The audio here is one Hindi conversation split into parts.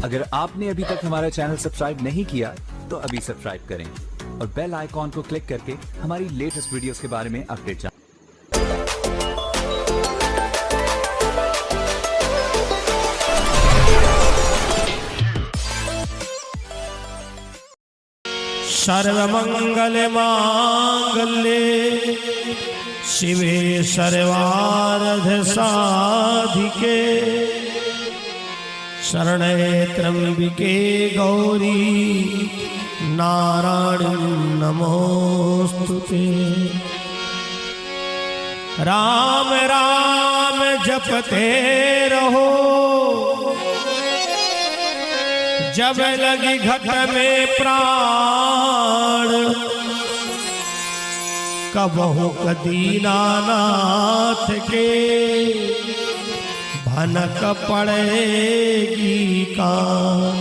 अगर आपने अभी तक हमारा चैनल सब्सक्राइब नहीं किया तो अभी सब्सक्राइब करें और बेल आइकॉन को क्लिक करके हमारी लेटेस्ट वीडियोस के बारे में अपडेट जानें। सर्वमंगल मांगल्ये शिवे सर्वार्थ साधिके शरणे त्र्यंबिके गौरी नारायणी नमोस्तुते। राम राम जपते रहो जब लगी घट में प्राण, कबहु दीनानाथ के भनक पड़ेगी कान।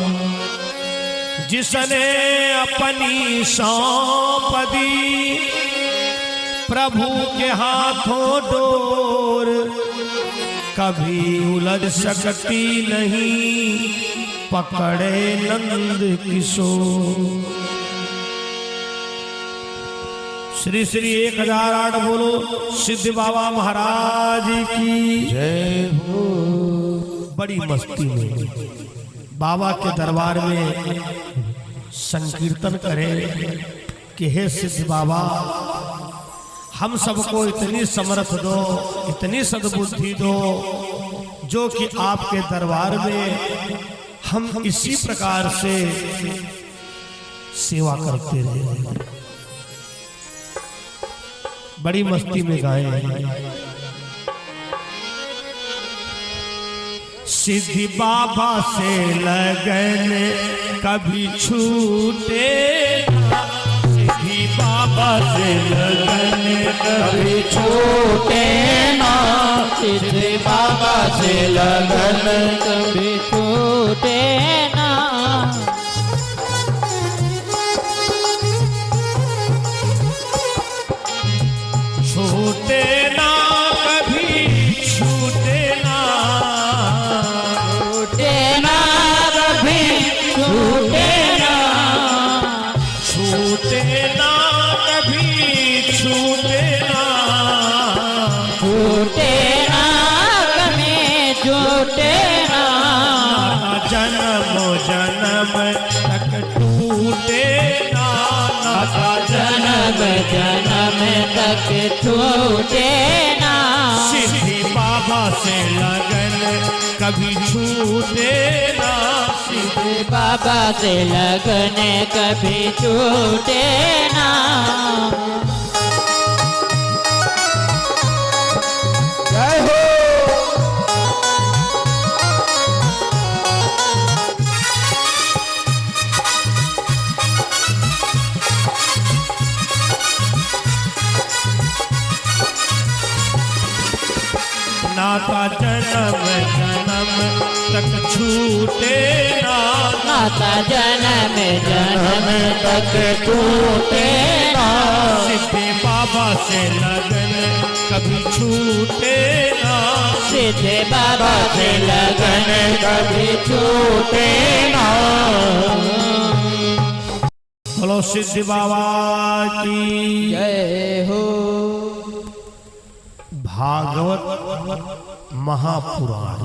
जिसने अपनी सौंप दी प्रभु के हाथों डोर, कभी उलझ सकती नहीं पकड़े नंद किशोर। श्री श्री 1008 बोलो सिद्ध बाबा महाराज की जय हो। बड़ी मस्ती में बाबा के दरबार में संकीर्तन करें कि हे सिद्ध बाबा, हम सबको इतनी समर्थ दो, इतनी सद्बुद्धि दो, जो कि आपके दरबार में हम इसी प्रकार से सेवा करते रहे। बड़ी मस्ती में गाए। सिद्धि बाबा से लगन कभी छूटे, सिद्धि बाबा से लगन कभी छूटे ना, सिद्धि बाबा से लगन कभी छूटे ना। छूटे ना कभी छूटे ना, छूटे ना कभी छूटे ना, छूटे ना कभी छूटे ना, छूटे ना कभी छूटे ना। जन्म जन्म तक टूटे ना, जन्म जन्म तक छूटे ना। सिद्धि बाबा से लगन कभी छूटे ना, सिद्धि बाबा से लगन कभी छूटे ना। जय हो। नाता जन्म जन्म तक छूटे ना, नाता जन्म जन्म तक छूटे ना। सिद्धि बाबा से लगन कभी छूटे ना, सिद्धि बाबा से लगन कभी छूटे ना। बोलो सिद्धि बाबा की जय हो। भागवत महापुराण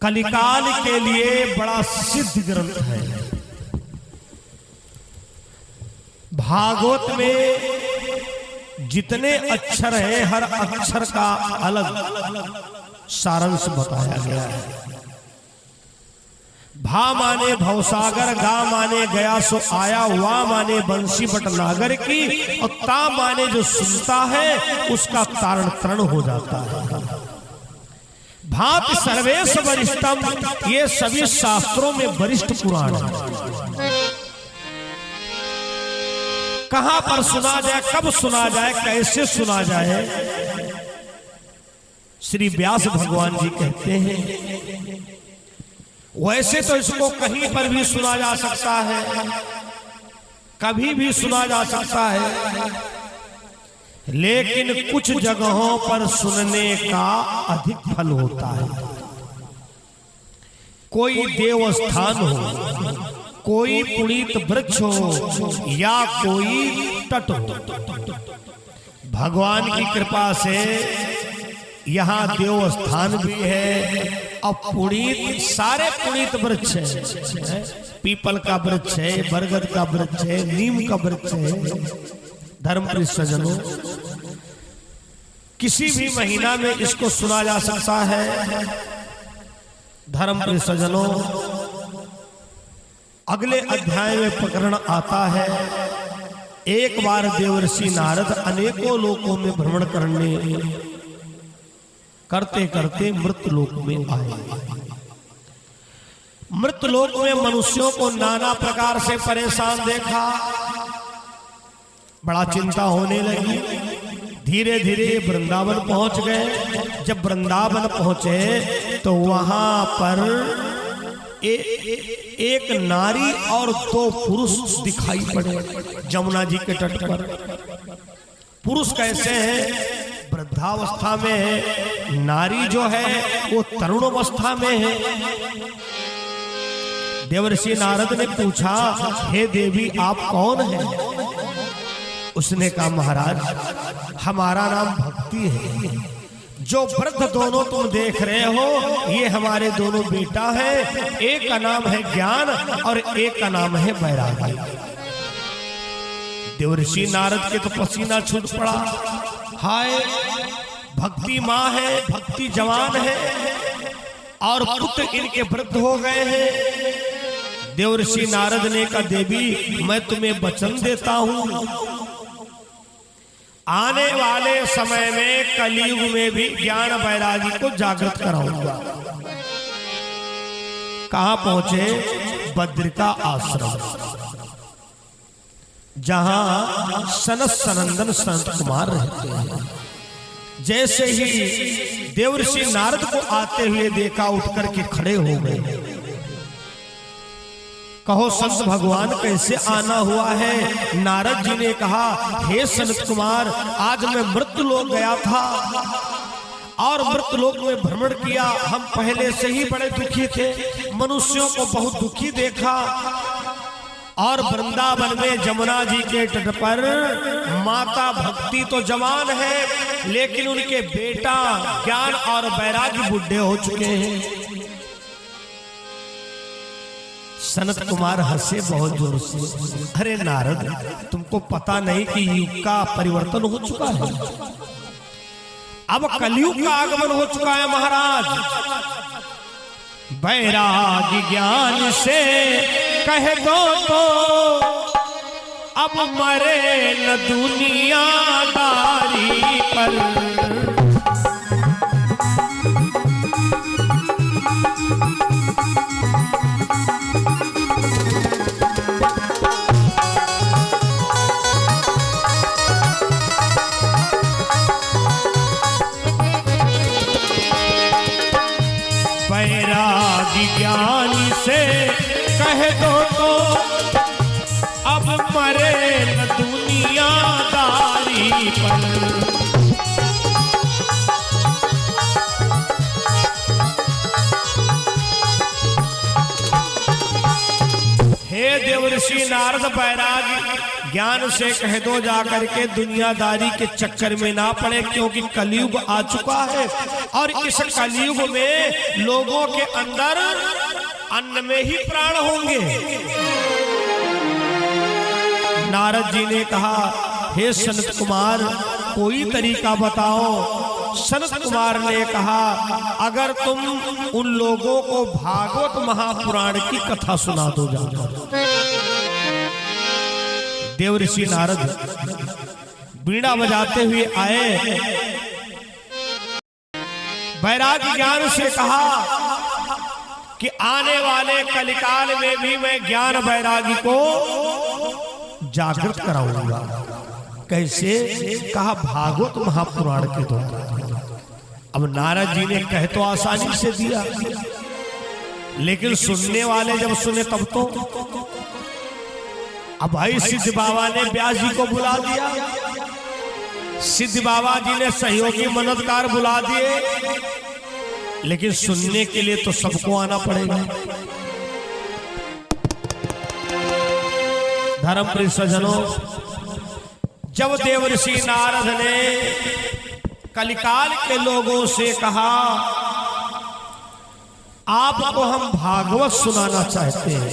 कलिकाल के लिए बड़ा सिद्ध ग्रंथ है। भागवत में जितने अक्षर हैं, हर अक्षर का अलग सारांश बताया गया है। भा माने भवसागर, गा माने गया सो आया, वा माने बंसी बट नागर की, और ता माने जो सुनता है उसका तारण तरण हो जाता है। भात सर्वेश वरिष्ठम, ये सभी शास्त्रों में वरिष्ठ पुराण है। कहां पर सुना जाए, कब सुना जाए, कैसे सुना जाए, श्री व्यास भगवान जी कहते हैं वैसे तो इसको कहीं पर भी सुना जा सकता है, कभी भी सुना जा सकता है, लेकिन कुछ जगहों पर सुनने का अधिक फल होता है। कोई देवस्थान हो, कोई पुनीत वृक्ष हो या कोई तट हो, भगवान की कृपा से यहाँ देवस्थान भी है और पुनीत सारे पुनीत वृक्ष है। पीपल का वृक्ष है, बरगद का वृक्ष है, नीम का वृक्ष है। धर्मप्रिय सज्जनों, किसी भी महीना में इसको सुना जा सकता है। धर्मप्रिय सज्जनों, अगले अध्याय में प्रकरण आता है, एक बार देवर्षि नारद अनेकों लोकों में भ्रमण करते करते मृतलोक में आए। मृतलोक में मनुष्यों को नाना प्रकार से परेशान देखा, बड़ा चिंता होने लगी। धीरे धीरे वृंदावन पहुंच गए। जब वृंदावन पहुंचे तो वहां पर एक नारी और दो पुरुष दिखाई पड़े जमुना जी के तट पर। पुरुष कैसे हैं? वृद्धावस्था में है। नारी जो है वो तरुण अवस्था में है। देवर्षि नारद ने पूछा, हे देवी आप कौन हैं? उसने कहा, महाराज हमारा नाम भक्ति है। जो वृद्ध दोनों तुम देख रहे हो ये हमारे दोनों बेटा हैं। एक का नाम है ज्ञान और एक का नाम है वैराग्य। देवर्षि नारद के तो पसीना छूट पड़ा। हाय, भक्ति माँ है, भक्ति जवान है और पुत्र इनके वृद्ध हो गए हैं। देवर्षि नारद ने कहा, देवी मैं तुम्हें वचन देता हूं, आने वाले समय में कलयुग में भी ज्ञान वैरागी को जागृत कराऊंगा। कहां पहुंचे? बद्रिका आश्रम, जहां सनत सनंदन संत कुमार रहते हैं। जैसे ही देवर्षि नारद को आते हुए देखा, उठकर के खड़े हो गए। कहो संत भगवान कैसे आना हुआ है? नारद जी ने कहा, हे सनत कुमार, आज मैं मृतलोक गया था और मृतलोक में भ्रमण किया। हम पहले से ही बड़े दुखी थे, मनुष्यों को बहुत दुखी देखा। और वृंदावन में जमुना जी के तट पर माता भक्ति तो जवान है, लेकिन उनके बेटा ज्ञान और वैराग्य बुढ़े हो चुके हैं। सनत कुमार हंसे बहुत जोर से। अरे नारद, तुमको पता नहीं कि युग का परिवर्तन हो चुका है? अब कलयुग का आगमन हो चुका है महाराज। वैराग्य ज्ञान से कह दो तो अब मरे न दुनियादारी पर। ज्ञान से कह दो तो अब मरे न दुनियादारी पर। हे देवर्षि नारद, वैराग्य ज्ञान से कह दो जाकर के दुनियादारी के चक्कर में ना पड़े, क्योंकि कलयुग आ चुका है और इस कलयुग में लोगों के अंदर अन्न में ही प्राण होंगे। नारद जी ने कहा, हे सनत कुमार कोई तरीका बताओ। सनत कुमार ने कहा, अगर तुम उन लोगों को भागवत महापुराण की कथा सुना दो जाकर। देवर्षि नारद बीड़ा बजाते हुए आए। वैराग्य ज्ञान से कहा कि आने वाले कलिकाल में भी मैं ज्ञान वैरागी को जागृत कराऊंगा। कैसे? कहा भागवत महापुराण के द्वारा। अब नारद जी ने कह तो आसानी से दिया, लेकिन सुनने वाले जब सुने तब तो। अब भाई सिद्ध बाबा ने व्यास जी को बुला दिया, सिद्ध बाबा जी ने सहयोगी मददगार बुला दिए, लेकिन सुनने के लिए तो सबको आना पड़ेगा। धर्मप्रिय सज्जनों, जब देवर्षि नारद ने कलिकाल के लोगों से कहा आपको हम भागवत सुनाना चाहते हैं,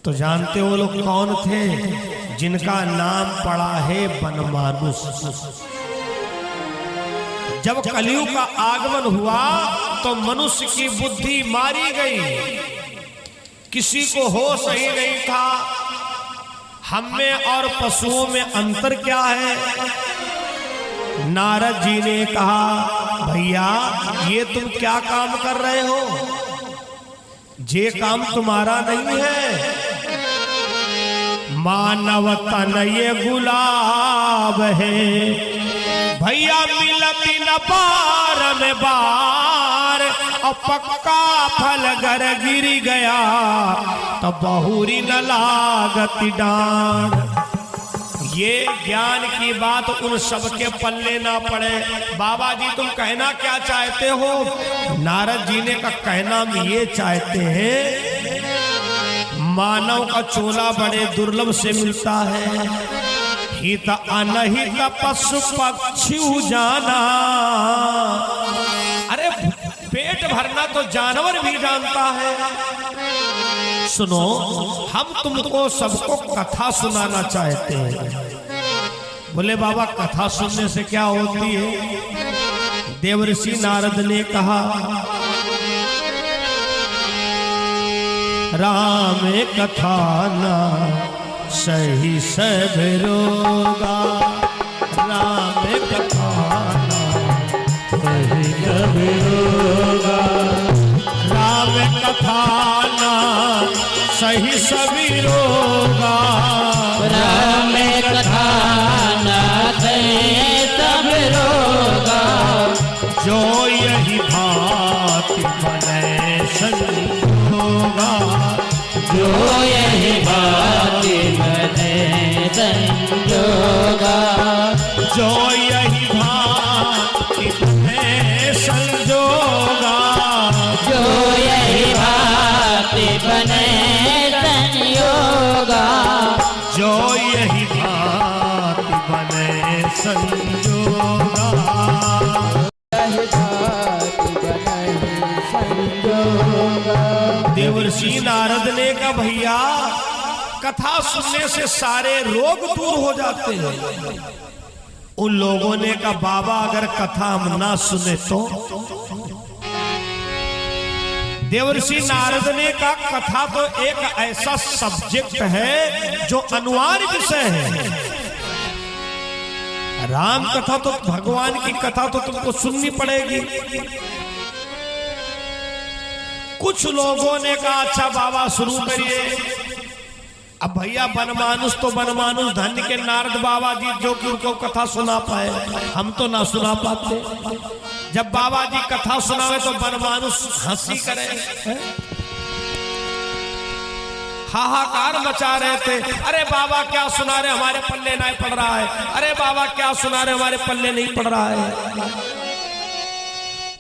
तो जानते हो लोग कौन थे? जिनका नाम पड़ा है बनमानुष। जब कलयुग का आगमन हुआ तो मनुष्य की बुद्धि मारी गई, किसी को होश ही नहीं था हम में और पशुओं में अंतर क्या है। नारद जी ने कहा भैया ये तुम क्या काम कर रहे हो, ये काम तुम्हारा नहीं है। मानव तन ये गुलाब है भैया, मिलती न बार में बार, और पक्का फल घर गिर गया तो बहुरी न लागत डांड। ये ज्ञान की बात उन सबके पल्ले ना पड़े। बाबा जी तुम कहना क्या चाहते हो? नारद जी ने का कहना ये चाहते हैं मानव का चोला बड़े दुर्लभ से मिलता है, हित अनहित पशु पक्षी जाना। अरे पेट भरना तो जानवर भी जानता है। सुनो, हम तुमको सबको कथा सुनाना चाहते हैं। बोले बाबा कथा सुनने से क्या होती है? देवर्षि नारद ने कहा राम कथा ना सही सब रोगा, राम कथा ना सही सब रोगा, राम कथा ना सही सभी रोगा, राम कथा ना सही सब रोगा, जो यही भांति बने संजोगा, जो यही भांति बने संजोगा, जो यही भांति बने संजोगा, जो यही भांति बने संयोगा, जो यही भांति बने संजोगा। देवर्षि नारद ने कहा भैया कथा सुनने से सारे रोग दूर हो जाते हैं। उन लोगों ने कहा बाबा अगर कथा हम ना सुने तो? देवर्षि नारद ने कहा कथा तो एक ऐसा सब्जेक्ट है जो अनिवार्य विषय है। राम कथा तो भगवान की कथा तो तुमको सुननी पड़ेगी। कुछ लोगों ने कहा अच्छा बाबा शुरू करिए। अब भैया बनमानुष तो बनमानुष, धन्य के नारद बाबा जी जो कि उनको कथा सुना पाए, हम तो ना सुना पाते। जब बाबा जी कथा सुनावे तो बनमानुष हंसी करे, हाहाकार मचा रहे थे। अरे बाबा क्या सुना रहे, हमारे पल्ले नहीं पड़ रहा है। अरे बाबा क्या सुना रहे, हमारे पल्ले नहीं पड़ रहा है।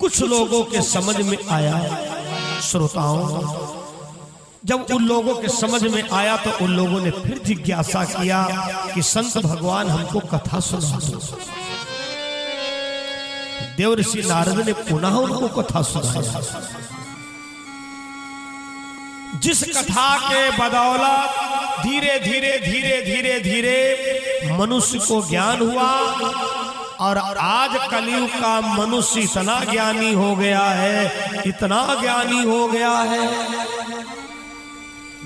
कुछ लोगों के समझ में आया, श्रोताओं जब उन लोगों के समझ में आया तो उन लोगों ने फिर जिज्ञासा किया कि संत भगवान हमको कथा सुना दो। देवर्षि नारद ने पुनः उनको कथा सुनाया। जिस कथा के बदौलत धीरे धीरे धीरे धीरे धीरे मनुष्य को ज्ञान हुआ और आज कलयुग का मनुष्य इतना ज्ञानी हो गया है, इतना ज्ञानी हो गया है।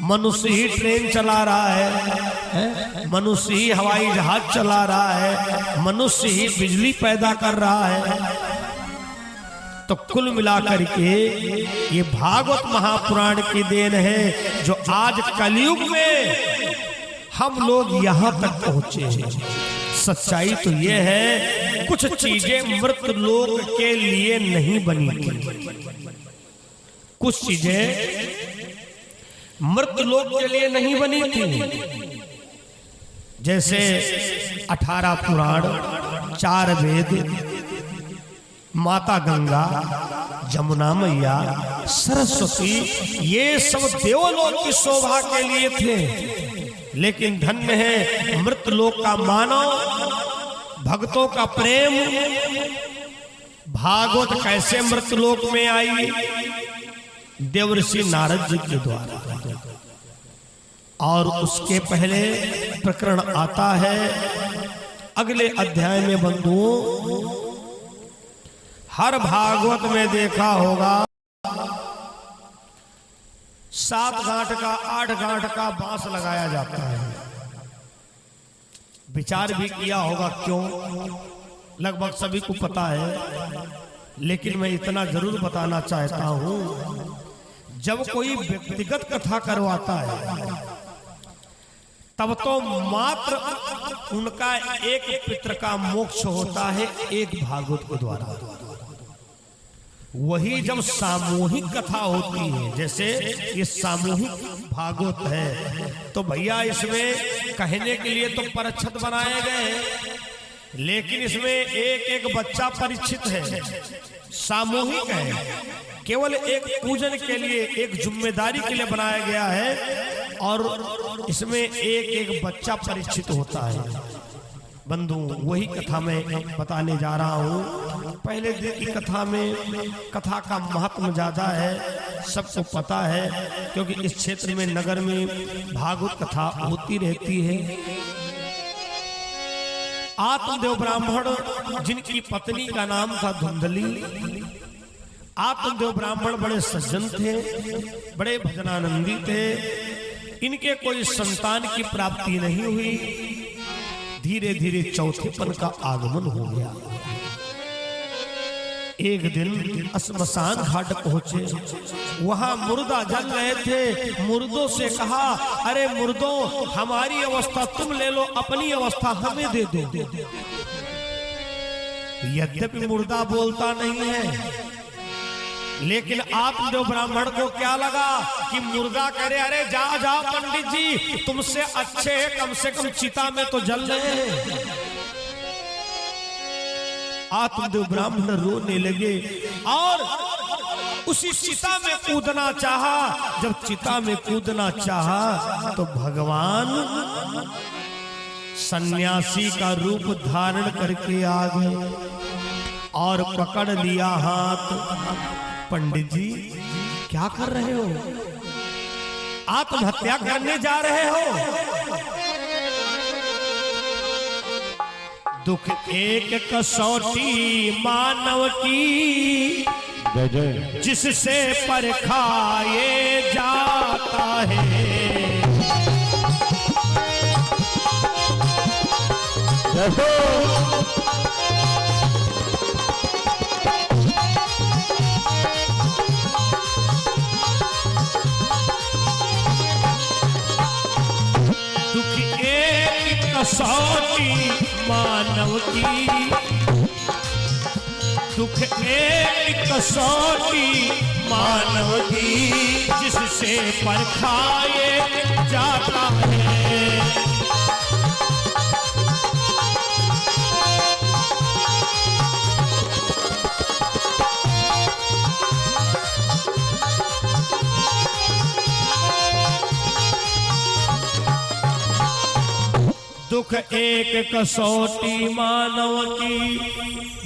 मनुष्य ही ट्रेन चला रहा है, मनुष्य ही हवाई जहाज चला रहा है, मनुष्य ही बिजली पैदा कर रहा है। तो कुल मिलाकर के ये भागवत महापुराण की देन है जो आज कलयुग में हम लोग यहाँ तक पहुंचे हैं। सच्चाई तो ये है कुछ चीजें मृत लोग के लिए नहीं बनी थी, कुछ चीजें मृत लोग के लिए नहीं बनी थी। जैसे 18 पुराण, 4 वेद, माता गंगा, जमुना मैया, सरस्वती, ये सब देवलोक की शोभा के लिए थे। लेकिन धन्य है मृतलोक का मानव, भक्तों का प्रेम। भागवत कैसे मृतलोक में आई? देवर्षि नारद जी के द्वारा। और उसके पहले प्रकरण आता है अगले अध्याय में बंधुओं। हर भागवत में देखा होगा 7 गांठ का 8 गांठ का बांस लगाया जाता है। विचार भी किया होगा क्यों, लगभग सभी को पता है, लेकिन मैं इतना जरूर बताना चाहता हूं, जब कोई व्यक्तिगत कथा करवाता है तब तो मात्र उनका एक पितृ का मोक्ष होता है एक भागवत के द्वारा। वही जब सामूहिक कथा होती है, जैसे ये सामूहिक भागवत है, तो भैया इसमें कहने के लिए तो परिच्छद बनाए गए, लेकिन इसमें एक एक बच्चा परिचित है, सामूहिक है, केवल एक पूजन के लिए, एक जिम्मेदारी के लिए बनाया गया है। और इसमें एक एक बच्चा परिचित होता है। बंधु, वही कथा मैं बताने जा रहा हूँ। पहले दिन की कथा में कथा का महत्व ज्यादा है, सबको पता है, क्योंकि इस क्षेत्र में नगर में भागवत कथा होती रहती है। आत्मदेव ब्राह्मण, जिनकी पत्नी का नाम था धुंधली, आत्मदेव ब्राह्मण बड़े सज्जन थे, बड़े भजनानंदी थे। इनके कोई संतान की प्राप्ति नहीं हुई। धीरे धीरे चौथेपन का आगमन हो गया। एक दिन श्मशान घाट पहुंचे, वहां मुर्दा जल रहे थे। मुर्दों से कहा, अरे मुर्दों, हमारी अवस्था तुम ले लो, अपनी अवस्था हमें दे दो। यद्यपि मुर्दा बोलता नहीं है, लेकिन आत्मदेव ब्राह्मण को क्या लगा कि मुर्दा करे, अरे जा जा पंडित जी, तुमसे अच्छे है, कम से कम चिता में तो जल रहे हैं। आत्मदेव ब्राह्मण रोने लगे और उसी चिता में कूदना चाहा। जब चिता में कूदना चाहा तो भगवान सन्यासी का रूप धारण करके आ गए और पकड़ लिया हाथ। पंडित जी, क्या कर रहे हो? आत्महत्या करने जा रहे हो? दुख एक कसौटी मानव की, जिससे परखाए जाता है। कसौटी मानव की, दुख एक कसौटी मानव की, जिससे परखाए जाता है। दुख एक कसौटी मानव की,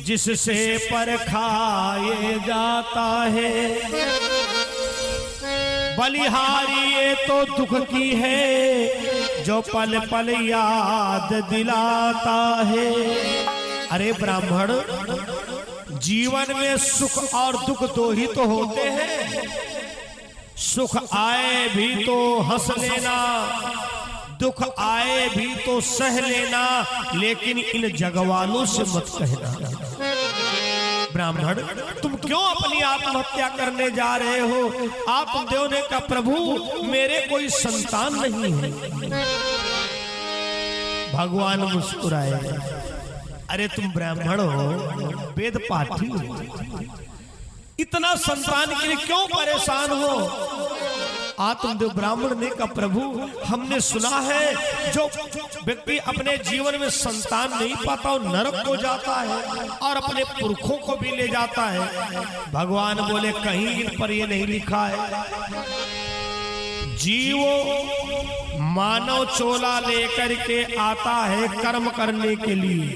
जिससे परखाए जाता है। बलिहारी ये तो दुख की है, जो पल पल याद दिलाता है। अरे ब्राह्मण, जीवन में सुख और दुख दो ही तो होते हैं। सुख आए भी तो हंस लेना, दुख आए भी तो सह लेना, लेकिन इन जगवालों से मत कहना। ब्राह्मण, तुम क्यों अपनी आत्महत्या करने जा रहे हो? आत्मदेव ने कहा, प्रभु मेरे कोई संतान नहीं है। भगवान मुस्कुराए, अरे तुम ब्राह्मण हो, वेद पाठी हो, इतना संतान के लिए क्यों परेशान हो? आत्मदेव ब्राह्मण ने कहा प्रभु हमने सुना है जो व्यक्ति अपने जीवन में संतान नहीं पाता वो नरक को जाता है और अपने पुरखों को भी ले जाता है। भगवान बोले कहीं इन पर ये नहीं लिखा है। जीव मानव चोला लेकर के आता है कर्म करने के लिए,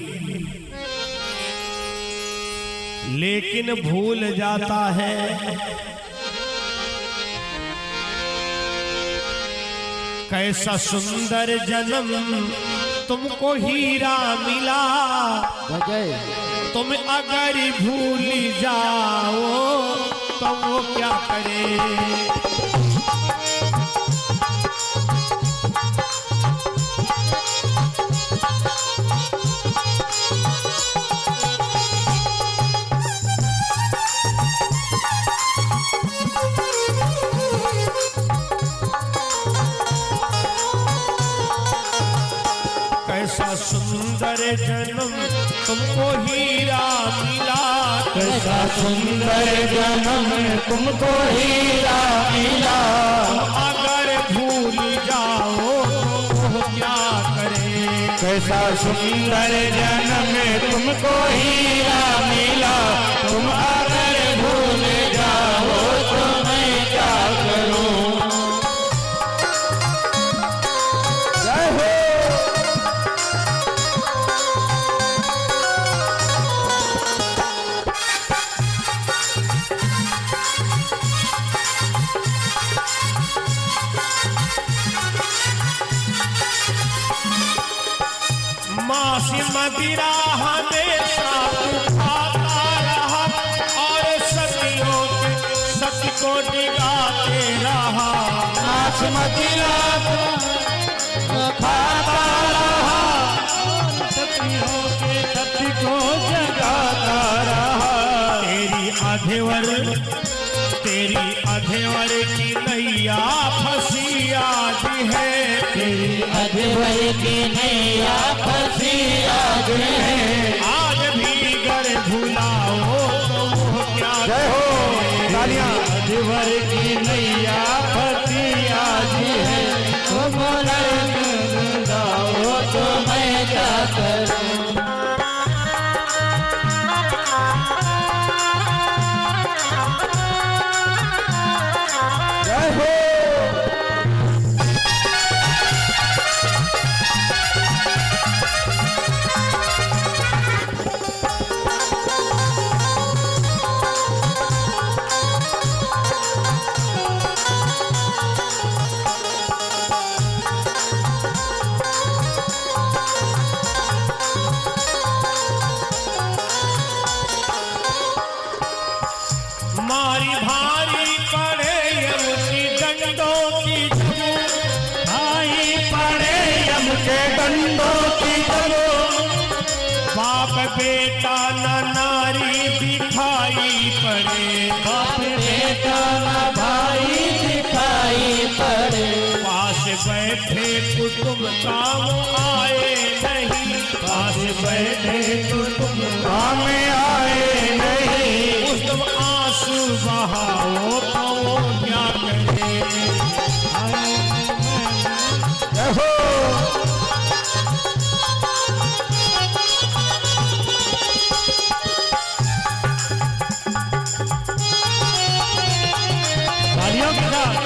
लेकिन भूल जाता है कैसा सुंदर जन्म तुमको हीरा मिला, तुम अगर भूल जाओ तो वो क्या करे। कैसा सुंदर जन्म तुमको हीरा मिला, कैसा सुंदर जन्म तुमको हीरा मिला, अगर भूल जाओ तो वो क्या करे। कैसा सुंदर जन्म तुमको हीरा मिला, तुम अगर भूल जाओ तो मैं क्या करूं। जय हो। मासी मदिरा हमेशा खाता रहा और सतियों के सत्य को निगाते रहा। मास मदिरा खाता रहा, सतियों के सत्य को जगाता रहा। तेरी अधेवर की नैया फंसी आज है, तेरी अधवर की नैया फंसी आज है। आज भी गर भुलाओ तो वो क्या करे। अधवर की नैया फंसी आज है, तुम जाओ तो मैं क्या करूं। मारी भारी पड़े यम की डंडों की जमो, भाई पड़े यम के डंडों की जमो, बाप बेटा न नारी दिखाई पड़े। बाप बेटा न भाई दिखाई पड़े। पास बैठे कुटुंब काम आए नहीं, पास बैठे कुटुंब काम आए नहीं। उस तुम आंसू बहाओ तो वो क्या करे। तालियों के साथ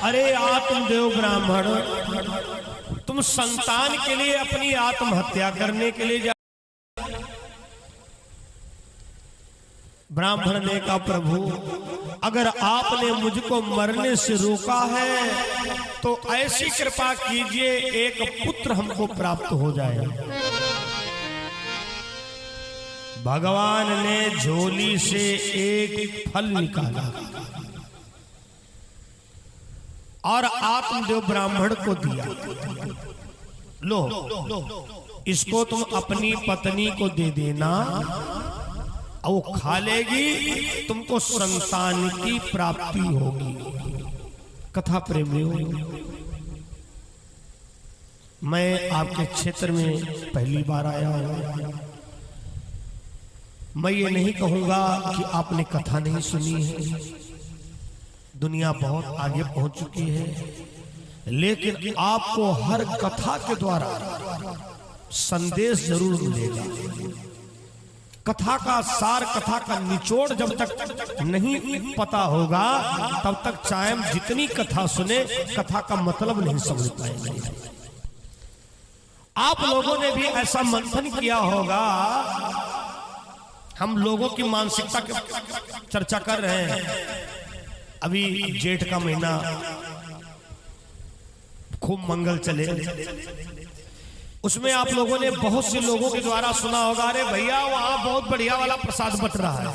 अरे आत्मदेव ब्राह्मण, तुम संतान के लिए अपनी आत्महत्या करने के लिए जा। ब्राह्मण ने कहा प्रभु अगर आपने मुझको मरने से रोका है तो ऐसी कृपा कीजिए एक पुत्र हमको प्राप्त हो जाए। भगवान ने झोली से एक फल निकाला और आत्मदेव ब्राह्मण को दिया। लो इसको तुम अपनी पत्नी को दे देना और वो खा लेगी, तुमको संतान की प्राप्ति होगी। कथा प्रेमियों, मैं आपके क्षेत्र में पहली बार आया हूं। मैं ये नहीं कहूंगा कि आपने कथा नहीं सुनी है, दुनिया बहुत आगे पहुंच चुकी है, लेकिन आपको हर कथा के द्वारा संदेश जरूर मिलेगा। कथा का सार, कथा का निचोड़ जब तक नहीं पता होगा, तब तक चाहे हम जितनी कथा सुने, कथा का मतलब नहीं समझ पाएंगे। आप लोगों ने भी ऐसा मंथन किया होगा। हम लोगों की मानसिकता की चर्चा कर रहे हैं। अभी जेठ का महीना, खूब मंगल चले, उसमें आप लोगों ने बहुत से लोगों के द्वारा सुना होगा, अरे भैया वहां बहुत बढ़िया वाला प्रसाद बट रहा है।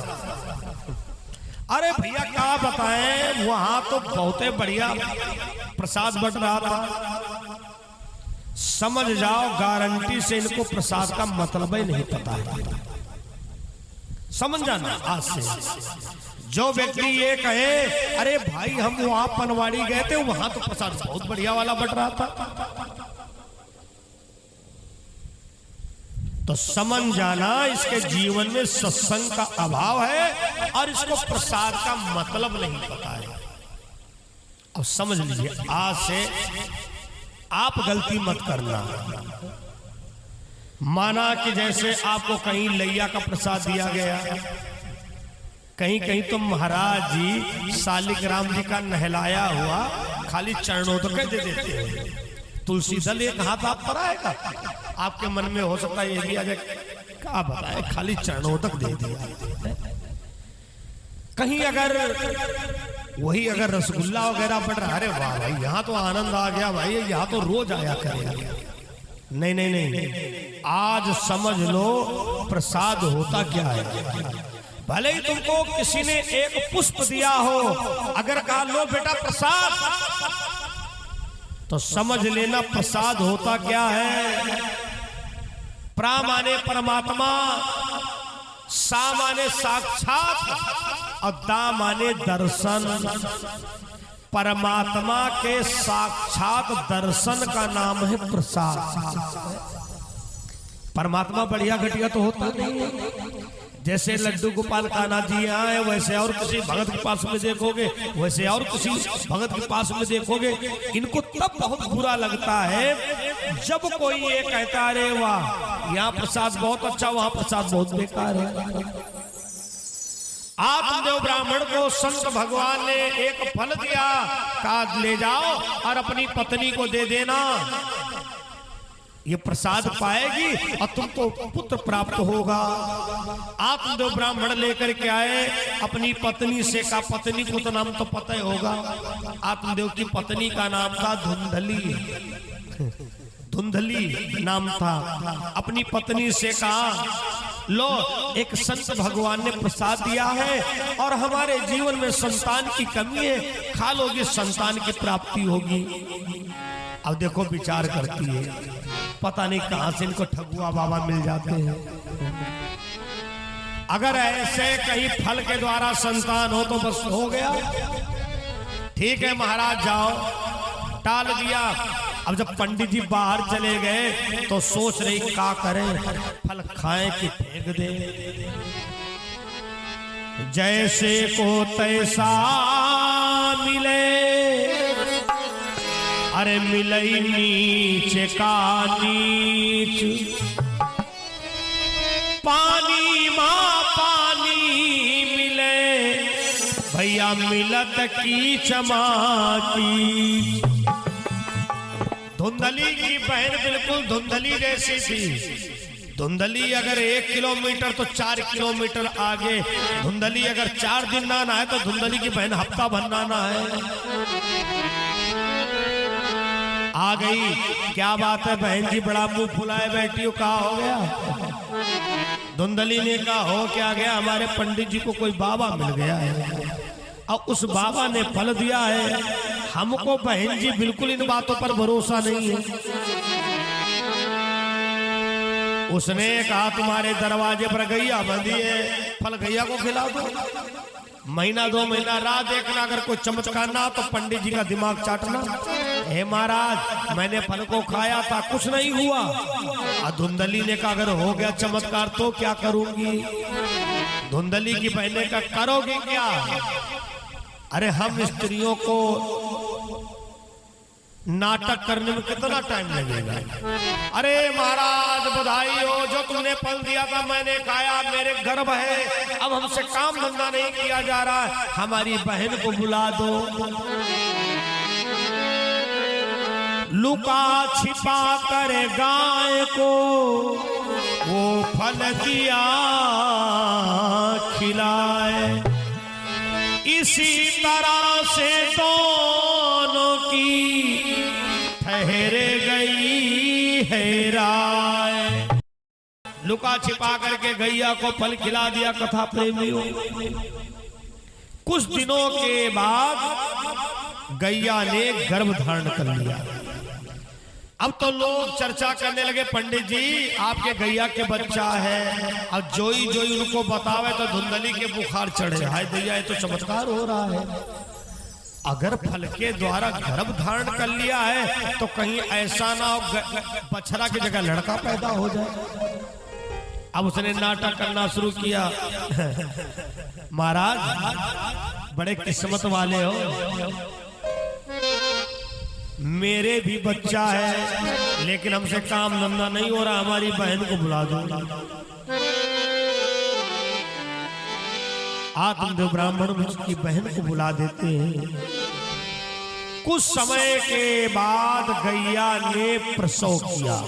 अरे भैया क्या बताएं, वहां तो बहुत बढ़िया प्रसाद बट रहा था। समझ जाओ, गारंटी से इनको प्रसाद का मतलब ही नहीं पता है। समझ जाना आज से। जो व्यक्ति ये कहे, अरे भाई हम वहां पनवाड़ी गए थे, वहां तो प्रसाद बहुत बढ़िया वाला बट रहा था, तो समझ जाना इसके जीवन में सत्संग का अभाव है और इसको प्रसाद का मतलब नहीं पता है। अब समझ लीजिए, आज से आप गलती मत करना। माना कि जैसे आपको कहीं लैया का प्रसाद दिया गया, कहीं कहीं तो महाराज जी शालिग्राम जी का नहलाया हुआ खाली चरणोदक दे देते हैं। तुलसी दल एक हाथ आप पर आएगा, आपके मन में हो सकता है ये भी आगे, क्या बताए खाली चरणोदक दे दिया। कहीं अगर वही अगर रसगुल्ला वगैरह बट रहा, अरे वाह भाई यहाँ तो आनंद आ गया भाई, यहाँ तो रोज आया करेगा। नहीं नहीं नहीं, आज समझ लो प्रसाद होता क्या है। भले ही तुमको किसी ने एक पुष्प दिया हो, अगर कहा लो बेटा प्रसाद, तो समझ लेना प्रसाद होता क्या है। प्रा माने परमात्मा, सा माने साक्षात और दा माने दर्शन। परमात्मा के साक्षात दर्शन का नाम है प्रसाद। परमात्मा बढ़िया घटिया तो होता नहीं है। जैसे लड्डू गोपाल कान्हा जी आए, वैसे और किसी भगत के पास में देखोगे, वैसे और किसी भगत के पास में देखोगे। इनको तब बहुत बुरा लगता है जब कोई ये कहता अरे वाह यहाँ प्रसाद बहुत अच्छा, वहां प्रसाद बहुत बेकार है। आत्मदेव ब्राह्मण को संत भगवान ने एक फल दिया, कहा ले जाओ और अपनी पत्नी को दे देना, ये प्रसाद पाएगी और तुमको पुत्र प्राप्त होगा। आत्मदेव ब्राह्मण लेकर के आए, अपनी पत्नी से कहा, पत्नी को तो नाम तो पता ही होगा, आत्मदेव की पत्नी का नाम था धुंधली। धुंधली नाम था। अपनी पत्नी से कहा लो एक संत भगवान ने प्रसाद दिया है और हमारे जीवन में संतान की कमी है, खा लोगे संतान की प्राप्ति होगी। अब देखो विचार करती है, पता नहीं कहां से इनको ठगुआ बाबा मिल जाते हैं। अगर ऐसे कहीं फल के द्वारा संतान हो तो बस हो गया, ठीक है महाराज जाओ, टाल दिया। अब जब पंडित जी बाहर चले गए तो सोच रही क्या करें, फल खाएं कि फेंक दे। जैसे को तैसा मिले, अरे मिलई नीचे का नीच, पानी माँ पानी मिले, भैया मिलत की चमाकी। धुंधली की बहन बिल्कुल धुंधली जैसी थी। धुंधली अगर 1 किलोमीटर तो 4 किलोमीटर आगे, धुंधली अगर 4 दिन नहाना है तो धुंधली की बहन हफ्ता भर नहाना है। आ गई, क्या बात है बहन जी बड़ा मुंह फुलाए बैठी हो, कहा हो गया? धुंधली ने कहा हो क्या गया, हमारे पंडित जी को कोई बाबा मिल गया है और उस बाबा ने फल दिया है, हमको बहन जी बिल्कुल इन बातों पर भरोसा नहीं है। उसने कहा तुम्हारे दरवाजे पर गैया बंधी है, फल गैया को खिला दो। महीना 2 महीना राह देखना, अगर कोई चमत्कार ना तो पंडित जी का दिमाग चाटना। हे महाराज मैंने फल को खाया था, कुछ नहीं हुआ। धुंधली ने कहा अगर हो गया चमत्कार तो क्या करूंगी? धुंधली की बहने का करोगे क्या? अरे हम स्त्रियों को नाटक करने में कितना टाइम लगेगा? अरे महाराज बधाई हो, जो तुमने फल दिया था मैंने खाया, मेरे गर्भ है, अब हमसे काम धंधा नहीं किया जा रहा, हमारी बहन को बुला दो। लुका छिपा कर गाय को वो फल दिया खिलाए, इसी तरह से दोनों की ठहर गई है राय। लुका छिपा करके गैया को फल खिला दिया। कथा प्रेमियों, कुछ दिनों के बाद गैया ने गर्भ धारण कर लिया। अब तो लोग चर्चा करने लगे, पंडित जी आपके गैया के बच्चा है। अब जोई जोई उनको बतावे तो धुंधली के बुखार चढ़े, हाय भैया ये तो चमत्कार हो रहा है। अगर फल के द्वारा गर्भ धारण कर लिया है तो कहीं ऐसा ना हो बछड़ा की जगह लड़का पैदा हो जाए। अब उसने नाटक करना शुरू किया। महाराज बड़े किस्मत वाले हो, मेरे भी बच्चा है लेकिन हमसे काम धंधा नहीं हो रहा, हमारी बहन को बुला दो। आत्मदेव ब्राह्मण उसकी बहन को बुला देते हैं। कुछ समय के बाद गैया ने प्रसव किया।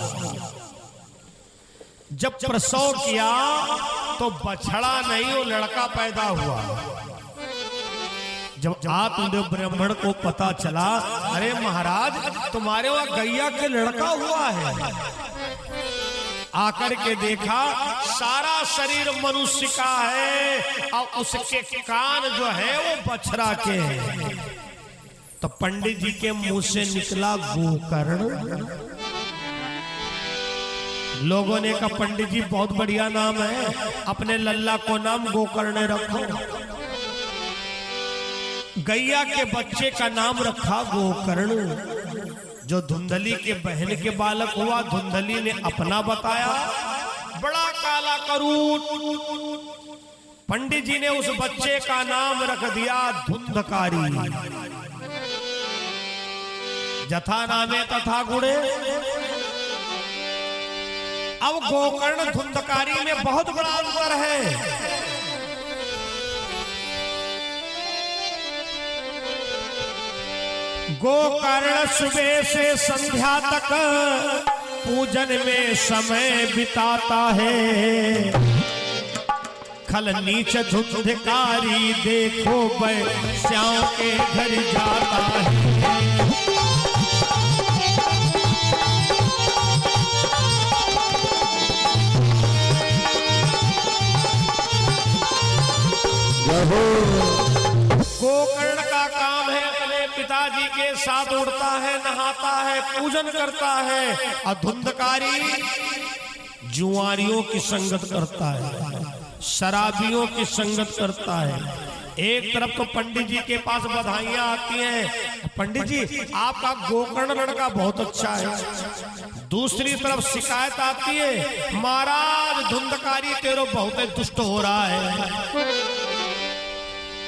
जब प्रसव किया तो बछड़ा नहीं वो लड़का पैदा हुआ। जब आत्मदेव ब्राह्मण को पता चला, अरे महाराज तुम्हारे वहां गैया के लड़का हुआ है, आकर के देखा सारा शरीर मनुष्य का है और उसके कान जो है वो बछड़ा के हैं। तो पंडित जी के मुंह से निकला गोकर्ण। लोगों ने कहा पंडित जी बहुत बढ़िया नाम है, अपने लल्ला को नाम गोकर्ण रखो। गैया के बच्चे का नाम रखा गोकर्ण। जो धुंधली के बहन के बालक हुआ, धुंधली ने अपना बताया, बड़ा काला करूट। पंडित जी ने उस बच्चे का नाम रख दिया धुंधकारी। जथा नामे तथा गुणे। अब गोकर्ण धुंधकारी में बहुत बड़ा अंतर है। गोकर्ण सुबह से संध्या तक पूजन में समय बिताता है। खल नीच धुंधकारी देखो श्याम के घर जाता है। गोकर्ण का काम है अपने पिताजी के साथ उड़ता है, नहाता है, पूजन करता है। और धुंधकारी जुआरियों की संगत करता है, शराबियों की संगत करता है। एक तरफ तो पंडित जी के पास बधाइयां आती हैं, पंडित जी आपका गोकर्ण लड़का बहुत अच्छा है। दूसरी तरफ शिकायत आती है, महाराज धुंधकारी तेरो बहुत दुष्ट हो रहा है।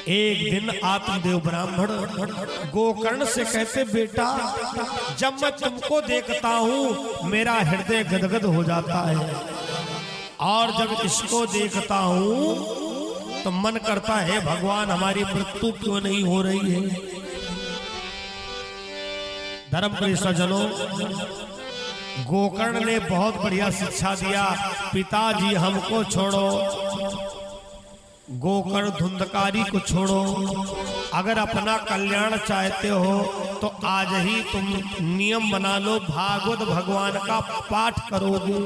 एक दिन आत्मदेव ब्राह्मण गोकर्ण से कहते, बेटा जब मैं तुमको देखता हूँ मेरा हृदय गदगद हो जाता है, और जब इसको देखता हूँ तो मन करता है भगवान हमारी मृत्यु क्यों नहीं हो रही है। धर्म प्रिय सज्जनों, गोकर्ण ने बहुत बढ़िया शिक्षा दिया, पिताजी हमको छोड़ो, गोकर्ण धुंधकारी को छोड़ो। अगर अपना कल्याण चाहते हो तो आज ही तुम नियम बना लो, भागवत भगवान का पाठ करोगे।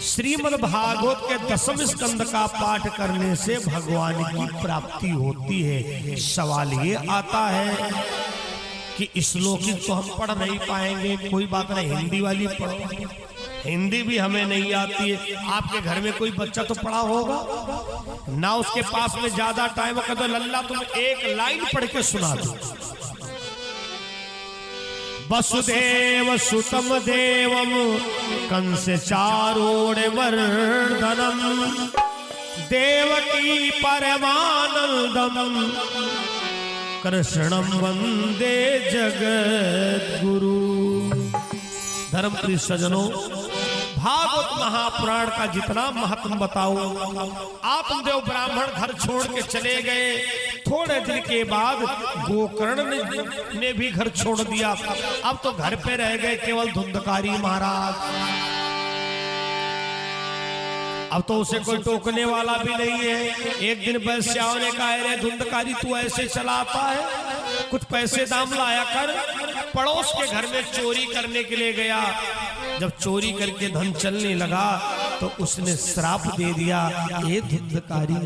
श्रीमद् भागवत के 10वें स्कंद का पाठ करने से भगवान की प्राप्ति होती है। सवाल ये आता है कि इस लौकिक तो हम पढ़ नहीं पाएंगे, कोई बात नहीं हिंदी वाली पढ़ो। हिंदी भी हमें नहीं आती है। आपके घर में कोई बच्चा तो पढ़ा होगा ना, उसके पास में ज्यादा टाइम हो तो लल्ला तुम एक लाइन पढ़ के सुना दो। वसुदेव सुतम देवम कंस चारोड़वर्धनम देवकी परमानंदम कृष्णम वंदे जगत गुरु। धर्मप्रिय सज्जनों, भागवत महापुराण का जितना महत्व बताओ, आप देव ब्राह्मण घर छोड़ के चले गए। थोड़े दिन के बाद गोकर्ण ने भी घर छोड़ दिया। अब तो घर पे रह गए केवल धुंधकारी महाराज। अब तो उसे कोई टोकने वाला भी नहीं है। एक दिन वैश्याओं ने कहा, रे धुंधकारी तू ऐसे चलाता है, कुछ पैसे दाम लाया कर। पड़ोस के घर में चोरी करने के लिए गया। जब चोरी करके धन चलने लगा तो उसने श्राप दे दिया, ये धुंधकारी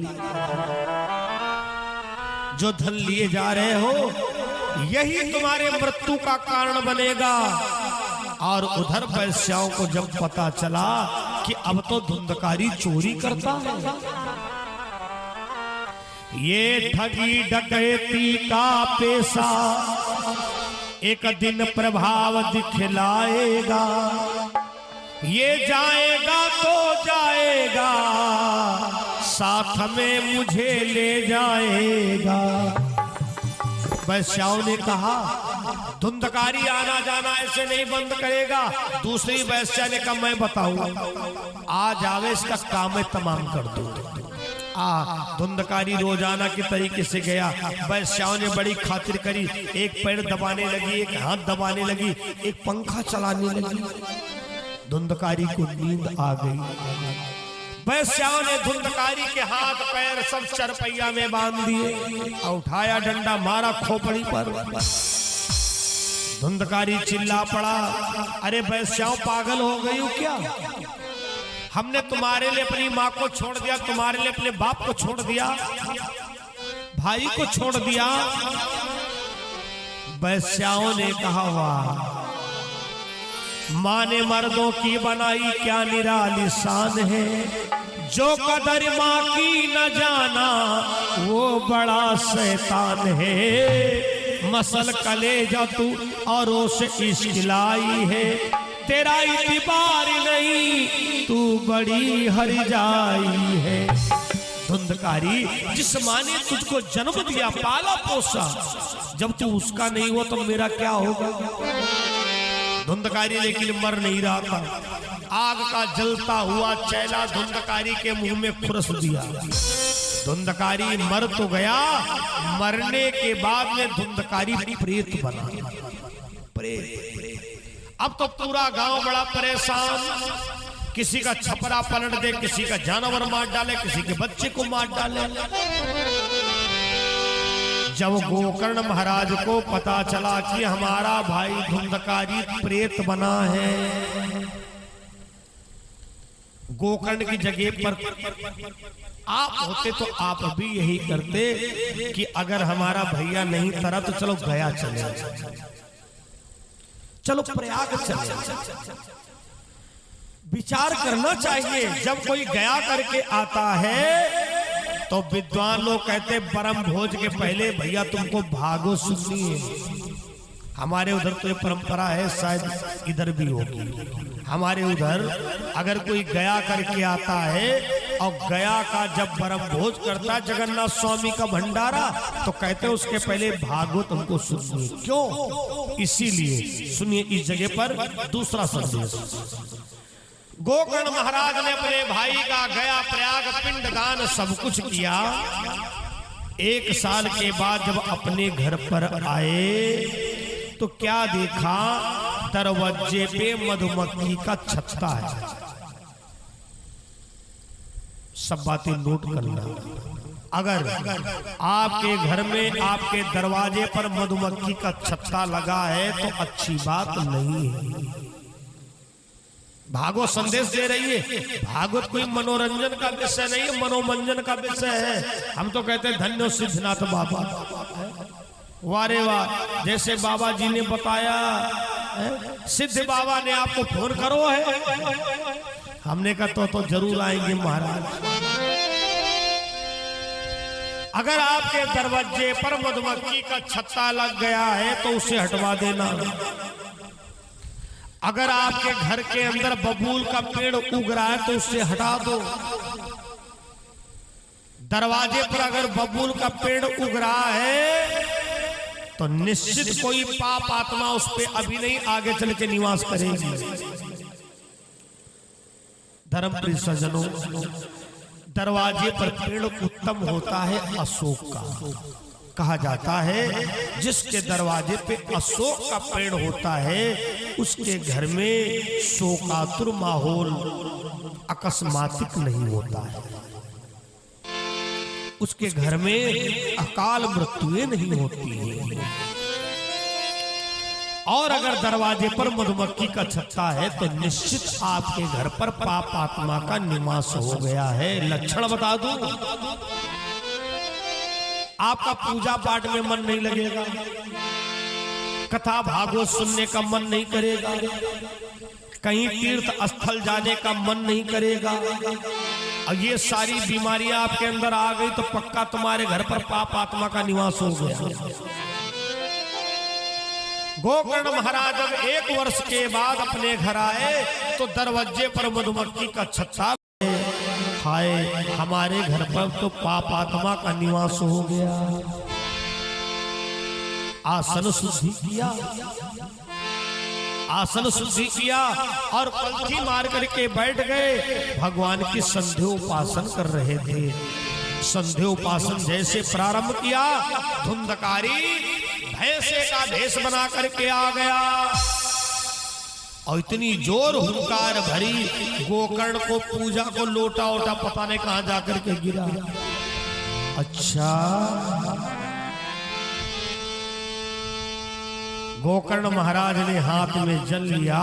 जो धन लिए जा रहे हो यही तुम्हारे मृत्यु का कारण बनेगा। और उधर वैश्याओं को जब पता चला कि अब तो धुंधकारी चोरी करता है, ये ठगी डकैती का पेशा एक दिन प्रभाव दिखलाएगा, ये जाएगा तो जाएगा साथ में मुझे ले जाएगा। वैश्याओं ने कहा, धुंधकारी आना जाना ऐसे नहीं बंद करेगा। दूसरी वैश्या ने कहा, मैं बताऊं, आज आवे इसका काम मैं तमाम कर दूं। धुंधकारी रोजाना के तरीके से गया। वैश्याओं ने बड़ी खातिर करी, एक पैर दबाने लगी, एक हाथ दबाने लगी, एक पंखा चलाने लगी। धुंधकारी को नींद आ गई। वैश्याओं ने धुंधकारी के हाथ पैर सब चरपैया में बांध दिए और उठाया डंडा मारा खोपड़ी पर। धुंधकारी चिल्ला पड़ा, अरे वैश्याओं पागल हो गई हो क्या? हमने तुम्हारे लिए अपनी माँ को छोड़ दिया, तुम्हारे लिए अपने बाप को छोड़ दिया, भाई को छोड़ दिया। वैश्याओं ने कहा, वाह, माँ ने मर्दों की बनाई क्या निराली शान है, जो कदर माँ की न जाना वो बड़ा शैतान है। मसल कलेजा तू और उसे इश्क लाई है, तेरा इतिबार नहीं तू बड़ी हरजाई है। धुंधकारी, जिस माँ ने तुझको जन्म दिया, पाला पोसा, जब तू उसका नहीं हुआ तो मेरा क्या होगा? धुंधकारी लेकिन मर नहीं रहा था। आग का जलता हुआ चैला धुंधकारी के मुंह में खुरस दिया। धुंधकारी मर तो गया, मरने के बाद में धुंधकारी प्रेत बना। प्रेत। अब तो पूरा गांव बड़ा परेशान, किसी का छपरा पलट दे, किसी का जानवर मार डाले, किसी के बच्चे को मार डाले। जब गोकर्ण महाराज को पता चला कि हमारा भाई धुंधकारी प्रेत बना है, गोकर्ण की जगह पर आप होते तो आप भी यही करते कि अगर हमारा भैया नहीं तरा तो चलो गया चले, चलो प्रयाग चले। विचार करना चाहिए। जब कोई गया करके आता है तो विद्वान लोग कहते परम भोज के पहले भैया तुमको भागो सुननी है। हमारे उधर तो ये परंपरा है, शायद इधर भी होगी। हमारे उधर अगर कोई गया करके आता है और गया का जब परम भोज करता है जगन्नाथ स्वामी का भंडारा, तो कहते हैं उसके पहले भागवत हमको सुनिए। क्यों? इसीलिए सुनिए। इस जगह पर दूसरा संदेश, गोकर्ण महाराज ने अपने भाई का गया प्रयाग पिंडदान सब कुछ किया। 1 साल के बाद जब अपने घर पर आए तो क्या देखा? दरवाजे पे मधुमक्खी का छत्ता है। सब बातें नोट करना। अगर आपके घर में आपके दरवाजे पर मधुमक्खी का छत्ता लगा है तो अच्छी बात नहीं है। भागवत संदेश दे रही है। भागवत कोई मनोरंजन का विषय नहीं है, मनोमंजन का विषय है। हम तो कहते हैं धन्य सिद्धनाथ बाबा, वारे वाह। जैसे बाबा जी ने बताया सिद्ध बाबा ने आपको फोन करो है। हमने कहा तो जरूर आएंगे महाराज। अगर आपके दरवाजे पर मधुमक्खी का छत्ता लग गया है तो उसे हटवा देना। अगर आपके घर के अंदर बबूल का पेड़ उग रहा है तो उसे हटा दो। दरवाजे पर अगर बबूल का पेड़ उग रहा है तो निश्चित कोई पाप आत्मा उस पे अभी नहीं आगे चल के निवास करेगी। धर्मप्रिय सज्जनों, दरवाजे पर पेड़ उत्तम होता है अशोक का। कहा जाता है जिसके दरवाजे पे अशोक का पेड़ होता है उसके घर में शोकातुर माहौल अकस्मातिक नहीं होता है, उसके घर में अकाल मृत्युएं नहीं होती है। और अगर दरवाजे पर मधुमक्खी का छत्ता है तो निश्चित आपके घर पर पाप आत्मा का निवास हो गया है। लक्षण बता दूं, आपका पूजा पाठ में मन नहीं लगेगा, कथा भागवत सुनने का मन नहीं करेगा, कहीं तीर्थ स्थल जाने का मन नहीं करेगा। और ये सारी बीमारियां आपके अंदर आ गई तो पक्का तुम्हारे घर पर पाप आत्मा का निवास हो गया। गोकर्ण महाराज जब 1 वर्ष के बाद अपने घर आए तो दरवाजे पर मधुमक्खी का छत्ता, हाय हमारे घर पर तो पाप आत्मा का निवास हो गया। आसन शुद्धि किया, आसन शुद्धि किया और पलथी मार करके बैठ गए। भगवान की संध्या उपासन कर रहे थे। संध्या उपासन जैसे प्रारंभ किया, धुंधकारी भैंसे का भेष बना करके आ गया और इतनी जोर हुंकार भरी, गोकर्ण को पूजा को लोटा ओटा पता नहीं कहां जाकर के गिरा। अच्छा, गोकर्ण महाराज ने हाथ में जल लिया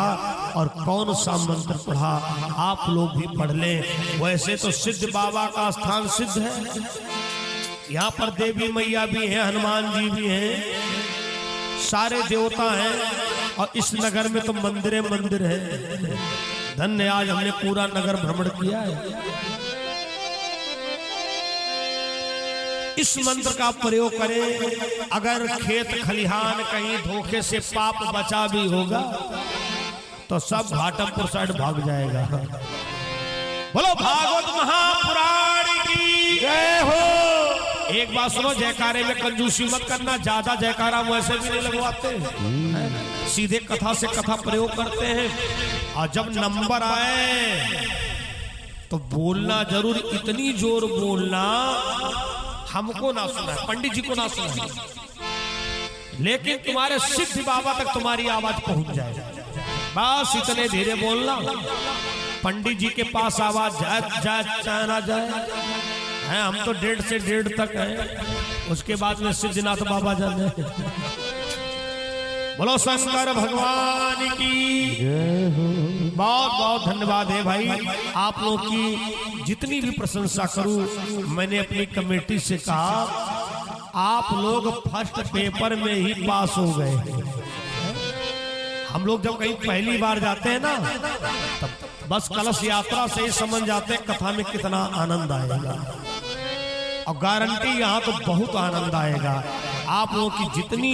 और कौन सा मंत्र पढ़ा, आप लोग भी पढ़ लें। वैसे तो सिद्ध बाबा का स्थान सिद्ध है, यहाँ पर देवी मैया भी हैं, हनुमान जी भी हैं, सारे देवता हैं और इस नगर में तो मंदिर मंदिर है। धन्य, आज हमने पूरा नगर भ्रमण किया है। इस मंत्र का प्रयोग करें। अगर खेत खलिहान कहीं धोखे से पाप बचा भी होगा तो सब घाटमपुर साइड भाग जाएगा। बोलो भागवत महापुराण की जय हो। एक बात सुनो, जयकारे में कंजूसी मत करना, ज्यादा जयकारा वैसे भी नहीं लगवाते, सीधे कथा से कथा प्रयोग करते हैं। और जब नंबर आए तो बोलना जरूर, इतनी जोर बोलना हमको ना सुना, पंडित जी को ना सुना, लेकिन तुम्हारे सिद्ध बाबा तक तुम्हारी आवाज पहुंच जाए। बस इतने धीरे बोलना, पंडित जी के पास आवाज जाए चाहे ना जाए है। हम तो 1.5 से 1.5 तक है, उसके बाद में सिद्धनाथ बाबा जाने। बोलो शंकर भगवान की जय हो। बहुत बहुत धन्यवाद है भाई, आप लोग की जितनी भी प्रशंसा करूं। मैंने अपनी कमेटी से कहा आप लोग फर्स्ट पेपर में ही पास हो गए। हम लोग जब कहीं पहली बार जाते हैं ना, तब बस कलश यात्रा से ही समझ जाते हैं कथा में कितना आनंद आएगा। और गारंटी यहाँ तो बहुत आनंद आएगा। आप लोगों की जितनी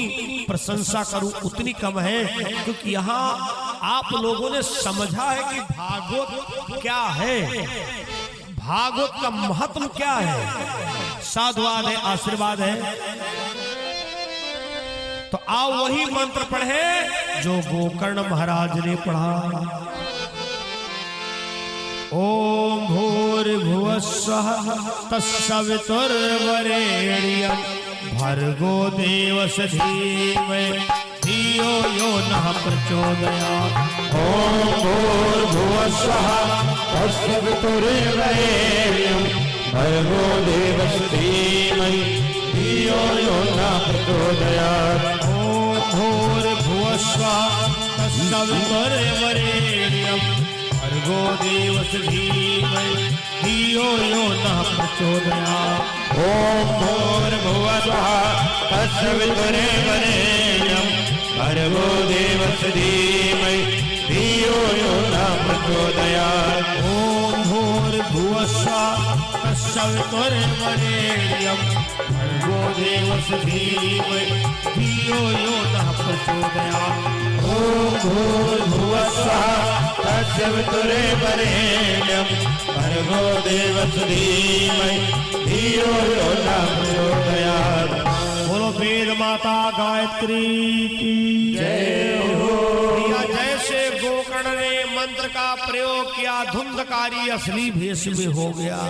प्रशंसा करूं उतनी कम है, क्योंकि यहाँ आप लोगों ने समझा है कि भागवत क्या है, भागवत का महत्व क्या है। साधुवाद है, आशीर्वाद है। तो आओ वही मंत्र पढ़े जो गोकर्ण महाराज ने पढ़ा। ओम भूर्भुवस्सुः तत्सवितुर्वरेण्यं भर्गो देवस्य धीमहि धियो यो नः प्रचोदयात्। ओम भूर्भुवस्सुः तत्सवितुर्वरेण्यं भर्गो देवस्य धीमहि धियो यो नः प्रचोदयात्। ओम भूर्भुवस्सुः तत्सवितुर्वरेण्यं भर्गो देवस्य धीमहि धियो यो नः प्रचोदयात्। ओम भूर्भुवस्सुः तत्सवितुर्वरेण्यं भर्गो देवस्य धीमहि धियो यो न प्रचोदयात्। ओम भूर्भुवस्सुः तत्सवितुर्वरेण्यं भर्गो देवस्य धीमहि धियो यो नः प्रचोदयात्। ओम भूर्भुवस्सुः तत्सवितुर्वरेण्यं भर्गो देवस्य धीमहि धियो यो न प्रचोदयात्। बोलो वेद माता गायत्री की जय हो। जैसे गोकर्ण ने मंत्र का प्रयोग किया, धुंधकारी असली भेष में हो गया।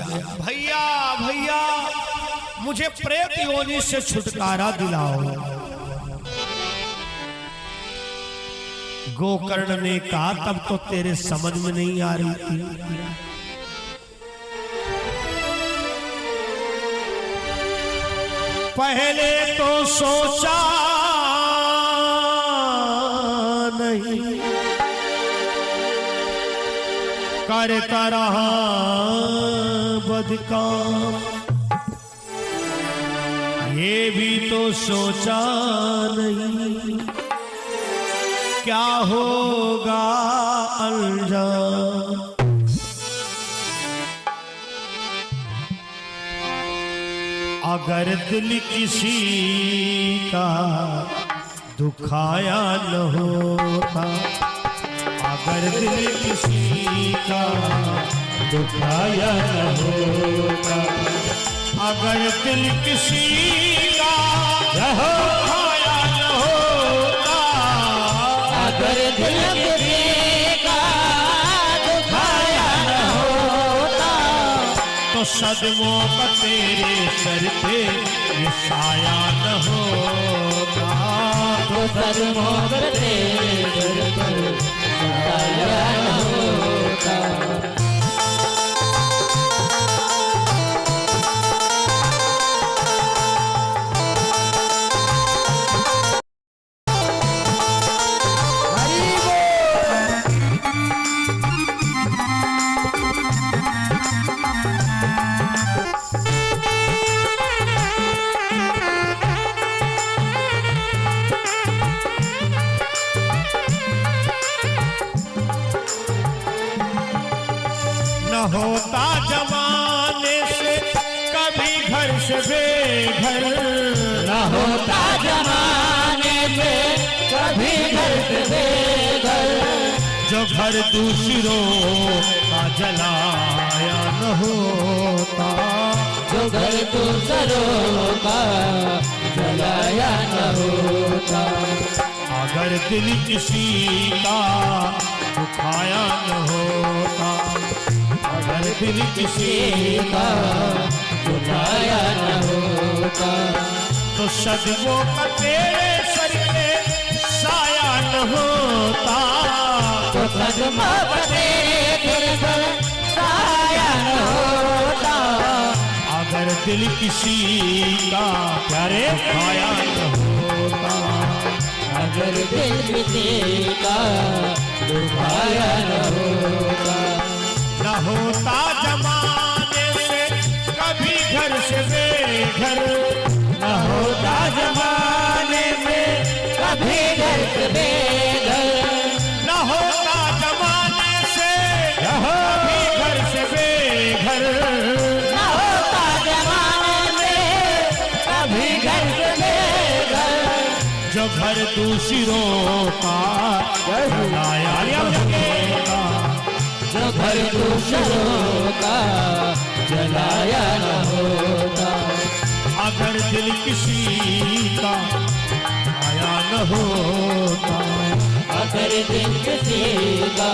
भैया भैया मुझे प्रेत योनि से छुटकारा दिलाओ। गोकर्ण ने कहा तब तो तेरे समझ में नहीं आ रही थी। पहले तो सोचा नहीं, करता रहा बदकाम। ये भी तो सोचा नहीं क्या होगा अंजाम। अगर दिल किसी का दुखाया न होता, अगर दिल किसी का दुखाया न होता, अगर दिल किसी का दुखाया न होता, अगर दिल किसी का दुखाया न होता, तो सदमों का तेरे सर पे ये साया न होता। तो सदमों का तेरे सर पर साया न होता। होता जमाने से कभी घर से बेघर, न होता जमाने से कभी घर से बेघर, जो घर दूसरों का जलाया न होता, जो घर दूसरों का जलाया न होता। अगर दिल किसी का दुखाया न होता, अगर दिल किसी का दुखाया न होता, तो सदमों का तेरे सर पे साया न होता। तो सदमों का तेरे सर पर साया न होता। अगर दिल किसी का प्यारे दुखाया न होता, अगर दिल किसी का दुखाया न होता, न होता जमाने से कभी घर से बेघर, न होता जमाने में कभी घर से बेघर, न होता जमाने से कभी घर से बेघर, न होता जमाने में कभी घर से बेघर, जो घर दूसरों का जलाया न होता, जो घर दूसरों का जलाया न होता। अगर दिल किसी का आया न होता, अगर दिल किसी का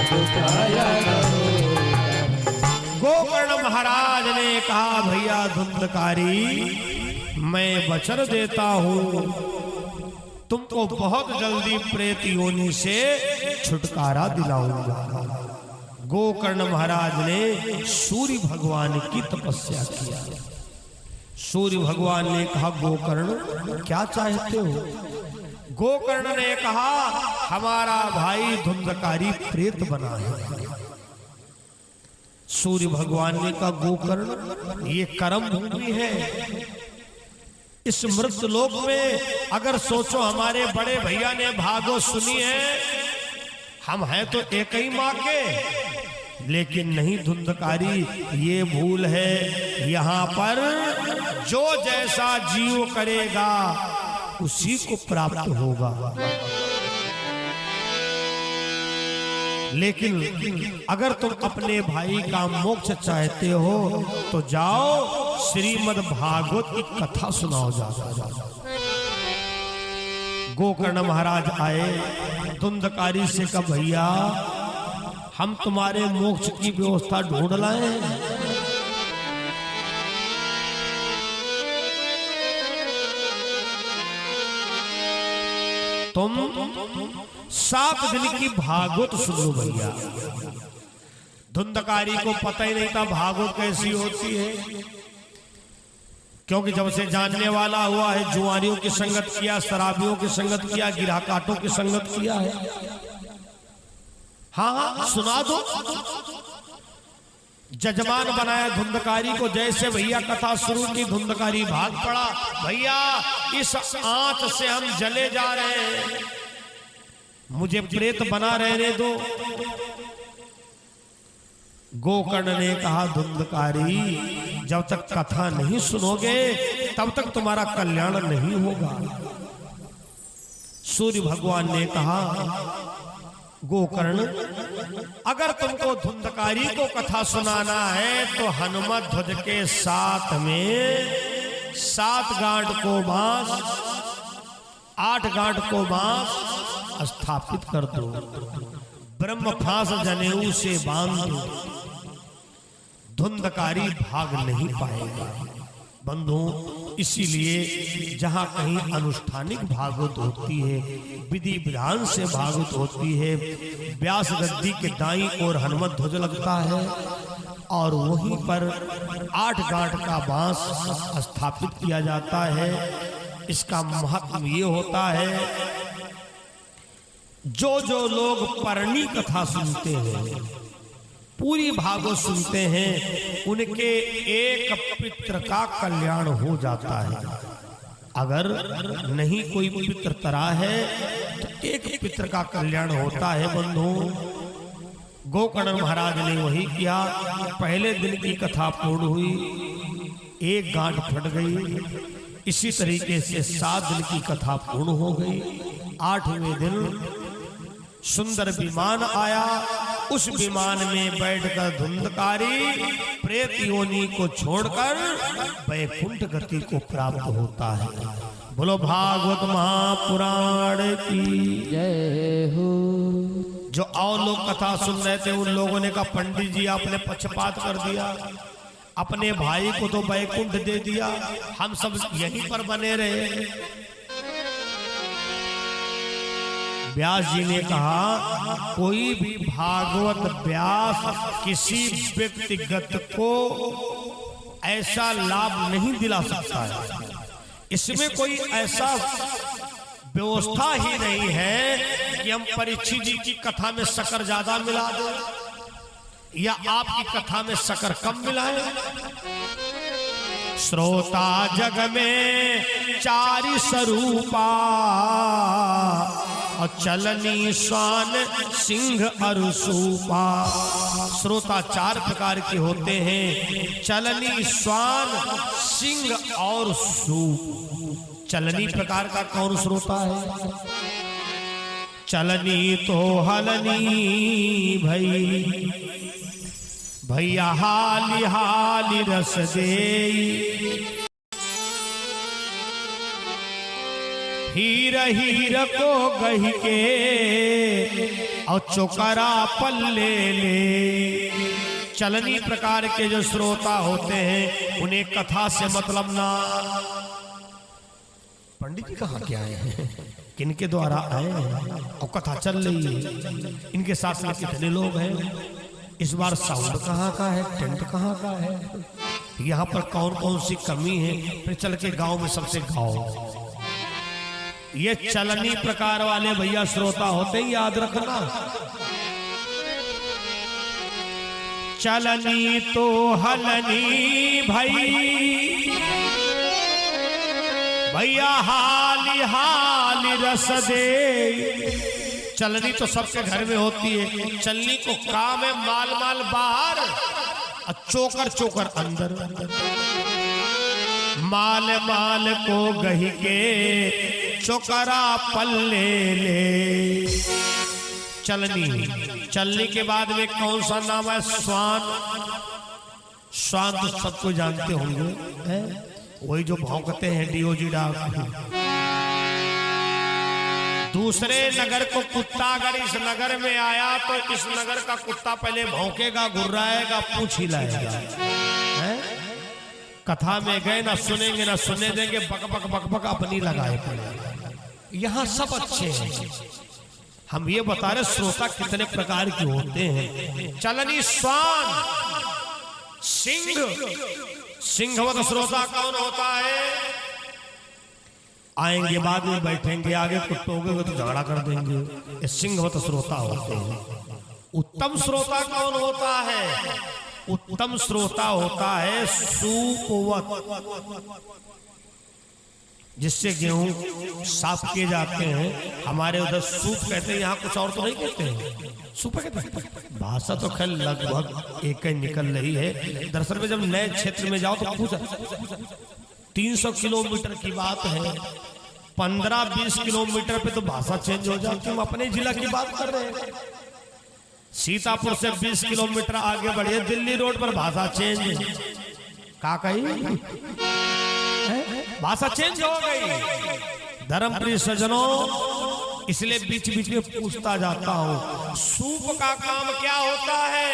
दुखाया न होता। गोकर्ण महाराज ने कहा भैया धुंधकारी मैं वचन देता हूँ तुमको बहुत जल्दी प्रेत योनि से छुटकारा दिलाऊंगा। गोकर्ण महाराज ने सूर्य भगवान की तपस्या किया। सूर्य भगवान ने कहा गोकर्ण क्या चाहते हो? गोकर्ण ने कहा हमारा भाई धुंधकारी प्रेत बना है। सूर्य भगवान ने कहा गोकर्ण ये कर्म भूमि है, इस मृत लोक में अगर सोचो हमारे बड़े भैया ने भागवत सुनी है, हम हैं तो एक ही माँ के, लेकिन नहीं धुंधकारी, ये भूल है। यहाँ पर जो जैसा जीव करेगा उसी को प्राप्त होगा। लेकिन अगर तुम अपने भाई का मोक्ष चाहते हो तो जाओ श्रीमद् भागवत की कथा सुनाओ। जाओ। गोकर्ण महाराज आए, धुंधकारी से कहा भैया हम तुम्हारे मोक्ष की व्यवस्था ढूंढ लाए। तुम 7 दिन की भागवत सुन लो भैया। धुंधकारी को पता ही नहीं था भागवत कैसी होती है, क्योंकि जब से जानने वाला हुआ है जुआरियों की संगत किया, शराबियों की संगत किया, गिरह काटों की संगत किया है। हाँ सुना दो। जजमान बनाया धुंधकारी को। जैसे भैया कथा शुरू की, धुंधकारी भाग पड़ा। भैया इस आंच से हम जले जा रहे हैं, मुझे प्रेत बना रहने दो। गोकर्ण ने कहा धुंधकारी जब तक कथा नहीं सुनोगे तब तक तुम्हारा कल्याण नहीं होगा। सूर्य भगवान ने कहा गोकर्ण अगर तुमको धुंधकारी को कथा सुनाना है तो हनुमत ध्वज के साथ में 7 गांठ को बांस, 8 गांठ को बांस स्थापित कर दो, ब्रह्म फांस जनेऊ से बांध दो, धुंधकारी भाग नहीं पाएगा। बंधु इसीलिए जहां कहीं अनुष्ठानिक भागवत होती है, विधि विधान से भागवत होती है, व्यास गद्दी के दाईं ओर हनुमत ध्वज लगता है और वहीं पर 8 गांठ का बांस स्थापित किया जाता है। इसका महत्व ये होता है जो जो लोग परणी कथा सुनते हैं, पूरी भागवत सुनते हैं, उनके एक पितृ का कल्याण हो जाता है। अगर नहीं कोई पितृ तरा है तो एक पितृ का कल्याण होता है। बंधु गोकर्ण महाराज ने वही किया। पहले दिन की कथा पूर्ण हुई, 1 गांठ फट गई। इसी तरीके से 7 दिन की कथा पूर्ण हो गई। 8वें दिन सुंदर विमान आया। उस विमान में बैठकर धुंधकारी प्रेत योनि को छोड़कर वैकुंठ गति को प्राप्त होता है। बोलो भागवत महापुराण की जय हो। जो और लोग कथा सुन रहे थे उन लोगों ने कहा पंडित जी आपने पक्षपात कर दिया, अपने भाई को तो वैकुंठ दे दिया, हम सब यहीं पर बने रहे। व्यास जी ने कहा कोई भी भागवत व्यास किसी व्यक्तिगत को ऐसा लाभ नहीं दिला सकता है। इसमें कोई ऐसा व्यवस्था ही नहीं है कि हम परीक्षित जी की कथा में शक्कर ज्यादा मिला दें या आपकी कथा में शक्कर कम मिलाएं। श्रोता जग में 4 स्वरूपा और चलनी श्वान सिंह अरुसूपा। श्रोता 4 प्रकार के होते हैं, चलनी श्वान सिंह और सूप। चलनी प्रकार का कौन श्रोता है? चलनी तो हलनी भई भैया हाली हाली रस दे, हीर हीर को गही के और चोकरा पल्ले ले। चलनी प्रकार के जो श्रोता होते हैं उन्हें कथा से मतलब ना। पंडित जी कहाँ के आए हैं, किनके द्वारा आए हैं और कथा चल रही है, इनके साथ में कितने लोग हैं, इस बार साउंड कहाँ का है, टेंट कहाँ का है, यहाँ पर कौन कौन सी कमी है, फिर चल के गांव में सबसे गाओ। ये चलनी प्रकार वाले भैया श्रोता होते ही याद रखना। चलनी तो हलनी भई भैया हाली हाली रस दे। चलनी तो सबके घर में होती है, चलनी को काम है माल माल बाहर और चोकर चोकर अंदर। माल माल को गही के चोकरा पल्ले ले। चलनी, चलनी के बाद में कौन सा नाम है? स्वान। स्वान तो सबको जानते होंगे, वही जो भौंकते हैं डीओजी डाक। दूसरे नगर को कुत्ता अगर इस नगर में आया तो इस नगर का कुत्ता पहले भौंकेगा, गुर्राएगा, पूंछ हिलाएगा। कथा में गए ना सुनेंगे ना सुनने देंगे, बक बक बक बक अपनी लगाए पड़े। यहाँ सब अच्छे हैं, हम ये बता रहे श्रोता कितने प्रकार के होते हैं। चलनी स्वान, सिंह। सिंहवत श्रोता कौन होता है? आएंगे बाद में बैठेंगे, आगे कुटोगे तो झगड़ा कर देंगे, ये सिंहवत श्रोता होते हैं। उत्तम श्रोता कौन होता है? उत्तम श्रोता होता है सूपवत, जिससे गेहूं साफ किए जाते हैं। हमारे उधर सूप कहते हैं, यहाँ कुछ और तो नहीं कहते हैं, सूप कहते हैं। भाषा तो खैर लगभग एक ही निकल रही है। दरअसल में जब नए क्षेत्र में जाओ तो पूछा, 300 किलोमीटर की बात है, 15-20 किलोमीटर पे तो भाषा चेंज हो जाती है। हम अपने जिला की बात कर रहे हैं, सीतापुर से 20 किलोमीटर आगे बढ़े, दिल्ली रोड पर भाषा चेंज। का कही भाषा चेंज हो गई। धर्मप्रिय सज्जनों, इसलिए बीच बीच में पूछता जाता हूं, सूप का काम क्या होता है?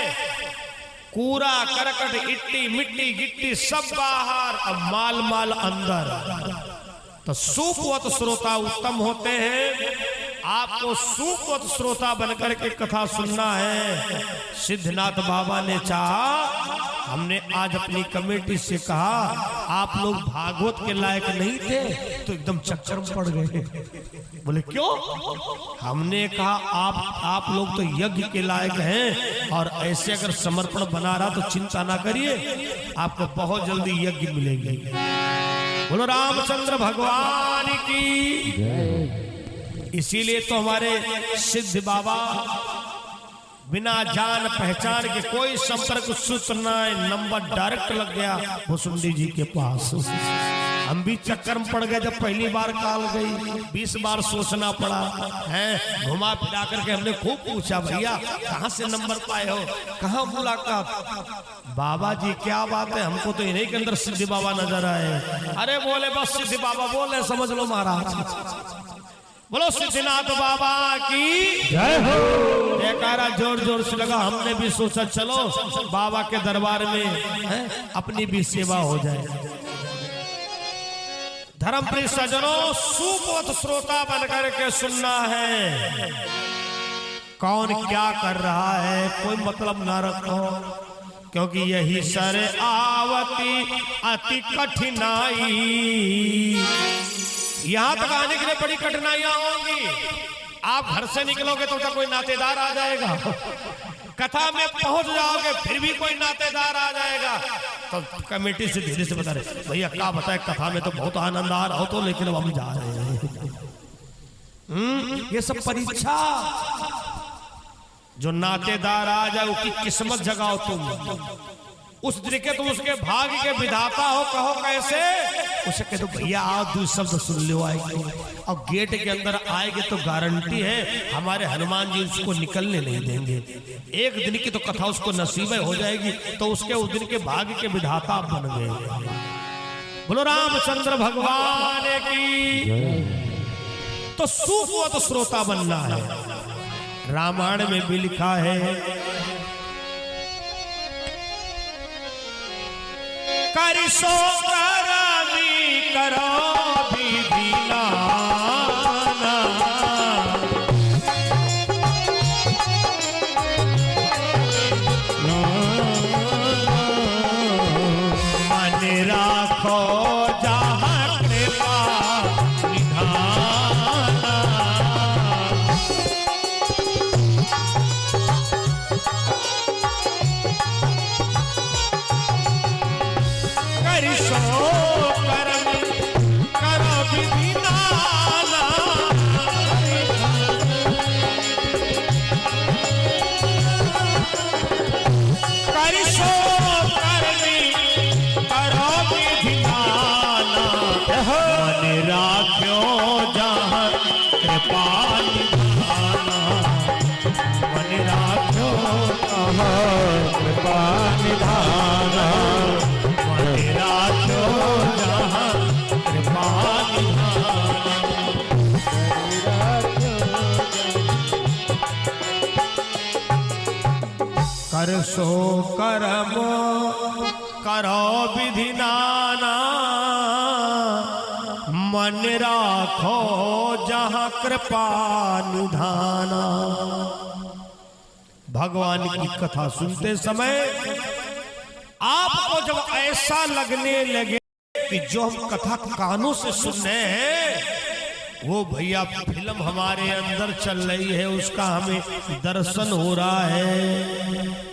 कूड़ा करकट इट्टी मिट्टी गिट्टी सब बाहर, अब माल माल अंदर। तो सूपवत श्रोता उत्तम होते हैं। आपको सूपवत श्रोता बनकर के कथा सुनना है। सिद्धनाथ बाबा ने चाहा, हमने आज अपनी कमेटी से कहा आप लोग भागवत के लायक नहीं थे तो एकदम चक्कर में पड़ गए। बोले क्यों? हमने कहा आप लोग तो यज्ञ के लायक हैं, और ऐसे अगर समर्पण बना रहा तो चिंता ना करिए, आपको बहुत जल्दी यज्ञ मिलेगी। बोलो रामचंद्र भगवान की। इसीलिए तो हमारे सिद्ध बाबा बिना जान पहचान के, कोई संपर्क सूत्र ना, नंबर डायरेक्ट लग गया भुसुंडी जी के पास। हम भी चक्कर में पड़ गए जब पहली बार कॉल गई, 20 बार सोचना पड़ा है। घुमा फिरा करके हमने खूब पूछा, भैया कहाँ से नंबर पाए हो, कहाँ मुलाकात? बाबा जी क्या बात है, हमको तो इन्हीं के अंदर सिद्ध बाबा नजर आए। अरे बोले बस सिद्ध बाबा बोले, समझ लो महाराज। बोलो सिद्धनाथ बाबा की जय हो। जयकारा जोर जोर से लगा। हमने भी सोचा चलो बाबा के दरबार में अपनी भी सेवा हो जाए। धर्मप्रिय सज्जनों, सुबोध श्रोता बनकर के सुनना है। कौन क्या कर रहा है कोई मतलब ना रखो, क्योंकि यही सर आवती अति कठिनाई। यहां तक आने के लिए बड़ी कठिनाइयां होंगी। आप घर से निकलोगे तो कोई नातेदार आ जाएगा, कथा में पहुंच जाओगे फिर भी कोई नातेदार आ जाएगा। तो कमेटी से धीरे से बता रहे, भैया क्या बताए, कथा में तो बहुत आनंद आ रहा हो तो, लेकिन हम जा रहे हैं। ये सब परीक्षा। जो नातेदार आ जाए उसकी किस्मत जगाओ तुम। उस दिन के तुम उसके भाग्य के विधाता हो, कहो कैसे? उसे कह दो भैया आओ, दो शब्द सुन लो आएगी। और गेट के अंदर आएगे तो गारंटी है हमारे हनुमान जी उसको निकलने नहीं देंगे। एक दिन की तो कथा उसको नसीब हो जाएगी, तो उसके उस दिन के भाग्य के विधाता बन गए। बोलो रामचंद्र भगवान की। तो सुबोध श्रोता बनना है। रामायण में भी लिखा है, करिसो करमी करो विधि नाना, मन राखो जहाँ कृपा निधाना। करिसो करमी करो सो करम करो विधि नाना, मन राखो जहाँ कृपा निधाना। भगवान की कथा सुनते समय आपको जब ऐसा लगने लगे कि जो हम कथा कानों से सुन रहे हैं वो भैया फिल्म हमारे अंदर चल रही है, उसका हमें दर्शन हो रहा है।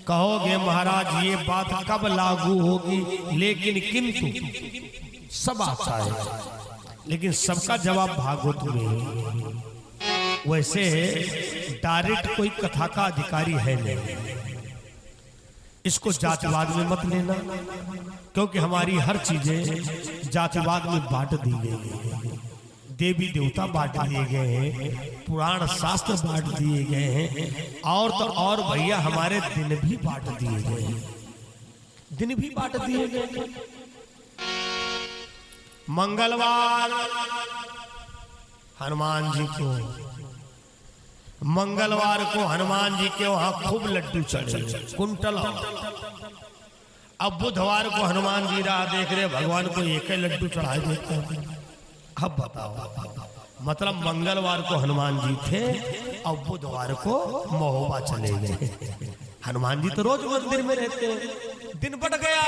कहोगे महाराज ये बात कब लागू होगी, लेकिन किंतु सब आता है, लेकिन सबका जवाब भागवत में है। वैसे डायरेक्ट कोई कथा का अधिकारी है नहीं, इसको जातिवाद में मत लेना, क्योंकि हमारी हर चीजें जातिवाद में बांट दी गई है। देवी देवता बांट दिए गए हैं, पुराण शास्त्र बांट दिए गए हैं, और तो और भैया हमारे दिन भी बांट दिए गए हैं, दिन भी बांट दिए गए हैं। मंगलवार हनुमान जी को, मंगलवार को हनुमान जी के वहां खूब लड्डू चढ़े कुंटल। अब बुधवार को हनुमान जी राह देख रहे, भगवान को एक ही लड्डू चढ़ाए देते हैं। अब बताओ, मतलब मंगलवार को हनुमान जी थे और बुधवार को महोबा चले गए। हनुमान जी तो रोज मंदिर में रहते हैं। दिन बढ़ गया,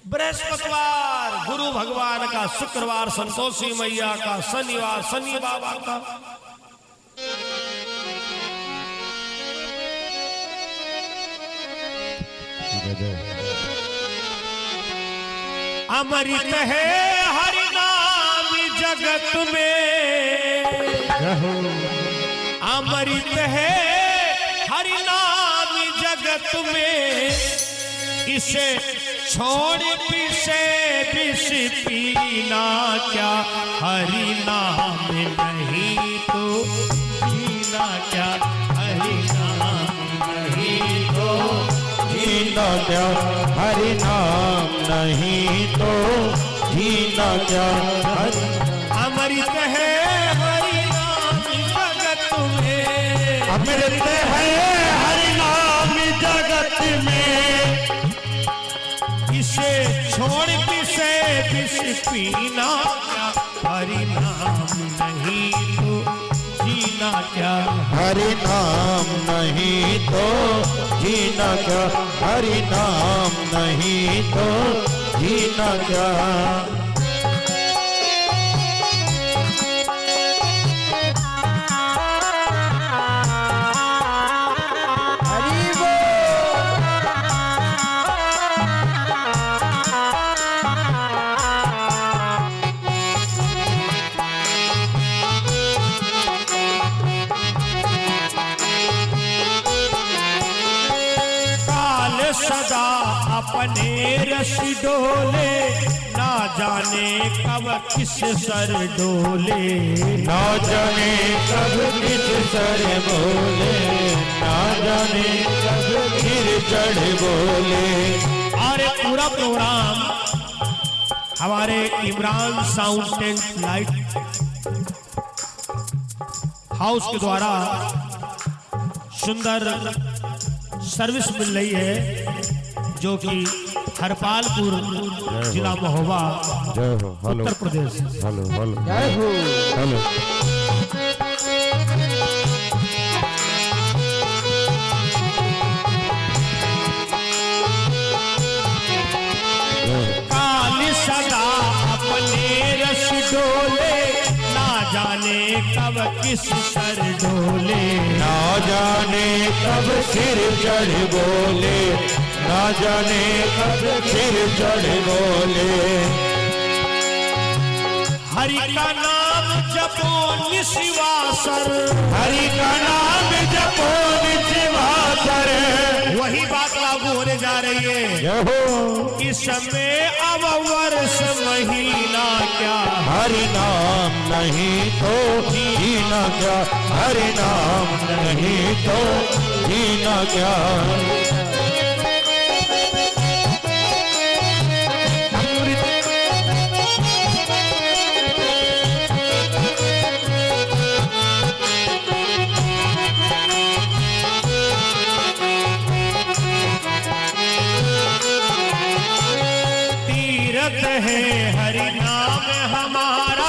बृहस्पतिवार गुरु भगवान का, शुक्रवार संतोषी मैया का, शनिवार शनि बाबा का। अमृत है हरि नाम जगत में, अमृत है हरि नाम जगत में, इसे छोड़ पीछे विष पीना क्या, हरि नाम नहीं तो जीना क्या, हरि नाम नहीं तो जीना क्या, हरि नाम नहीं तो जीना क्या। अमृत है हरि नाम जगत में, अमृत है हरि नाम जगत में, इसे छोड़ पीछे विष पीना क्या, हरि नाम नहीं तो जीना क्या, हरि नाम नहीं तो जीना क्या, हरि नाम नहीं तो जीना क्या। सदा अपने रस डोले, ना जाने कब किस सर डोले, ना जाने कब किस सर बोले, ना जाने कब फिर चढ़ बोले। और पूरा प्रोग्राम हमारे Imran sound tent light house के द्वारा सुंदर सर्विस मिल रही है, जो कि हरपालपुर जिला Mahoba Uttar Pradesh. Hello hello hello. काली सदा अपने रस डोले, ना जाने कब किस सर डोले, ना जाने कब सिर चढ़ बोले, ना जाने कब सिर चढ़ बोले। हरि का नाम जपो निशिवासर, हरि का नाम जपो निशिवासर। वही बात लागू होने जा रही है। यहो इसमें अब वर्ष महीना क्या, हरि नाम नहीं तो जीना क्या, हरि नाम नहीं तो जीना क्या। तीरथ है हरि नाम हमारा,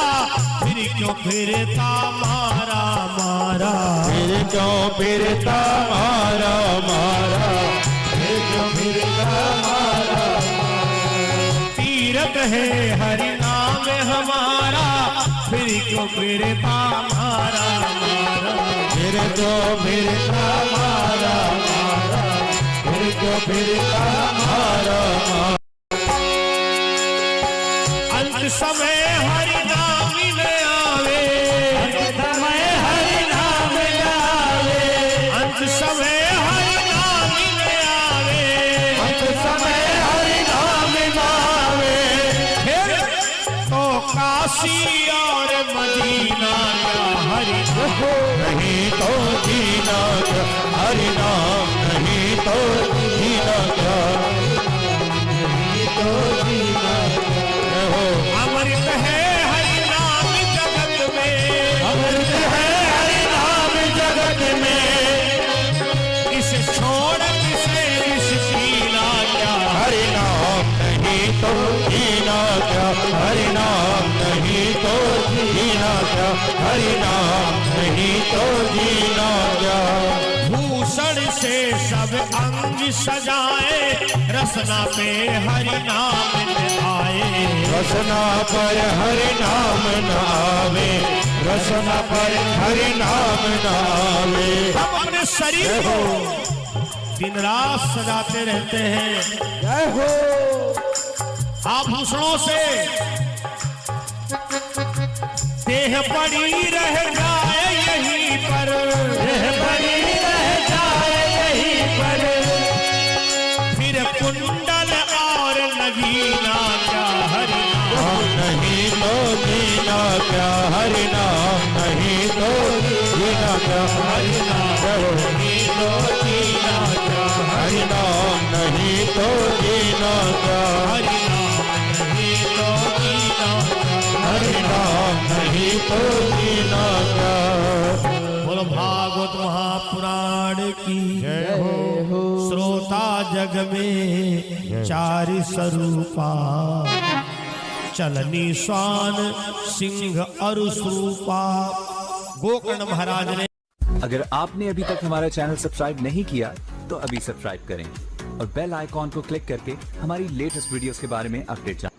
फिर क्यों फिरता मारा मारा। फिर क्यों फिरता मारा मारा, फिर क्यों फिरता मारा। तीरथ है हरि नाम हमारा, फिर क्यों फिरता मारा मारा। फिर क्यों फिरता मारा मारा, फिर क्यों फिरता मारा मारा। अंत समय हरि नाम में आवे, समय हरि नाम गावे, अंत समय हरि नाम में आवे, अंत समय हरि नाम गावे। फिर तो काशी और मदीना का हरि नहीं तो जीना क्या, हरि नाम नहीं तो जीना क्या, नहीं तो जीना क्या। हो अमृत है हरि नाम जगत में, अमृत है हरि नाम जगत में। इसे छोड़ किसे विष पीना क्या। हरि नाम नहीं तो जीना क्या, हरि नाम नहीं तो जीना क्या, हरि नाम नहीं तो जीना क्या। भूषण से सब अंग सजाए, रसना पे हरि नाम में आए। रसना पर हरि नाम न आवे, रसना पर हरि नाम न आवे। हम अपने शरीर को दिन रात सजाते रहते हैं, जय हो। आभूषणों से देह पड़ी रह जाए यहीं पर, देह पड़ी रह जाए यहीं पर। फिर कुंडल और नगीना क्या हरि नाम नहीं तो जीना क्या, हरि नाम नहीं तो जीना क्या, हरि नाम नहीं तो जीना क्या, हरि नाम नहीं तो जीना क्या, हरि नाम नहीं तो जीना क्या। हरि नाम नहीं तो जीना क्या। बोलो भागवत महापुराण की जय हो। श्रोता जग में चार स्वरूपा, चलनी स्वान सिंह अरुस्रूपा। गोकर्ण महाराज ने अगर आपने अभी तक हमारा चैनल सब्सक्राइब नहीं किया तो अभी सब्सक्राइब करें और बेल आइकॉन को क्लिक करके हमारी लेटेस्ट वीडियोस के बारे में अपडेट जानें।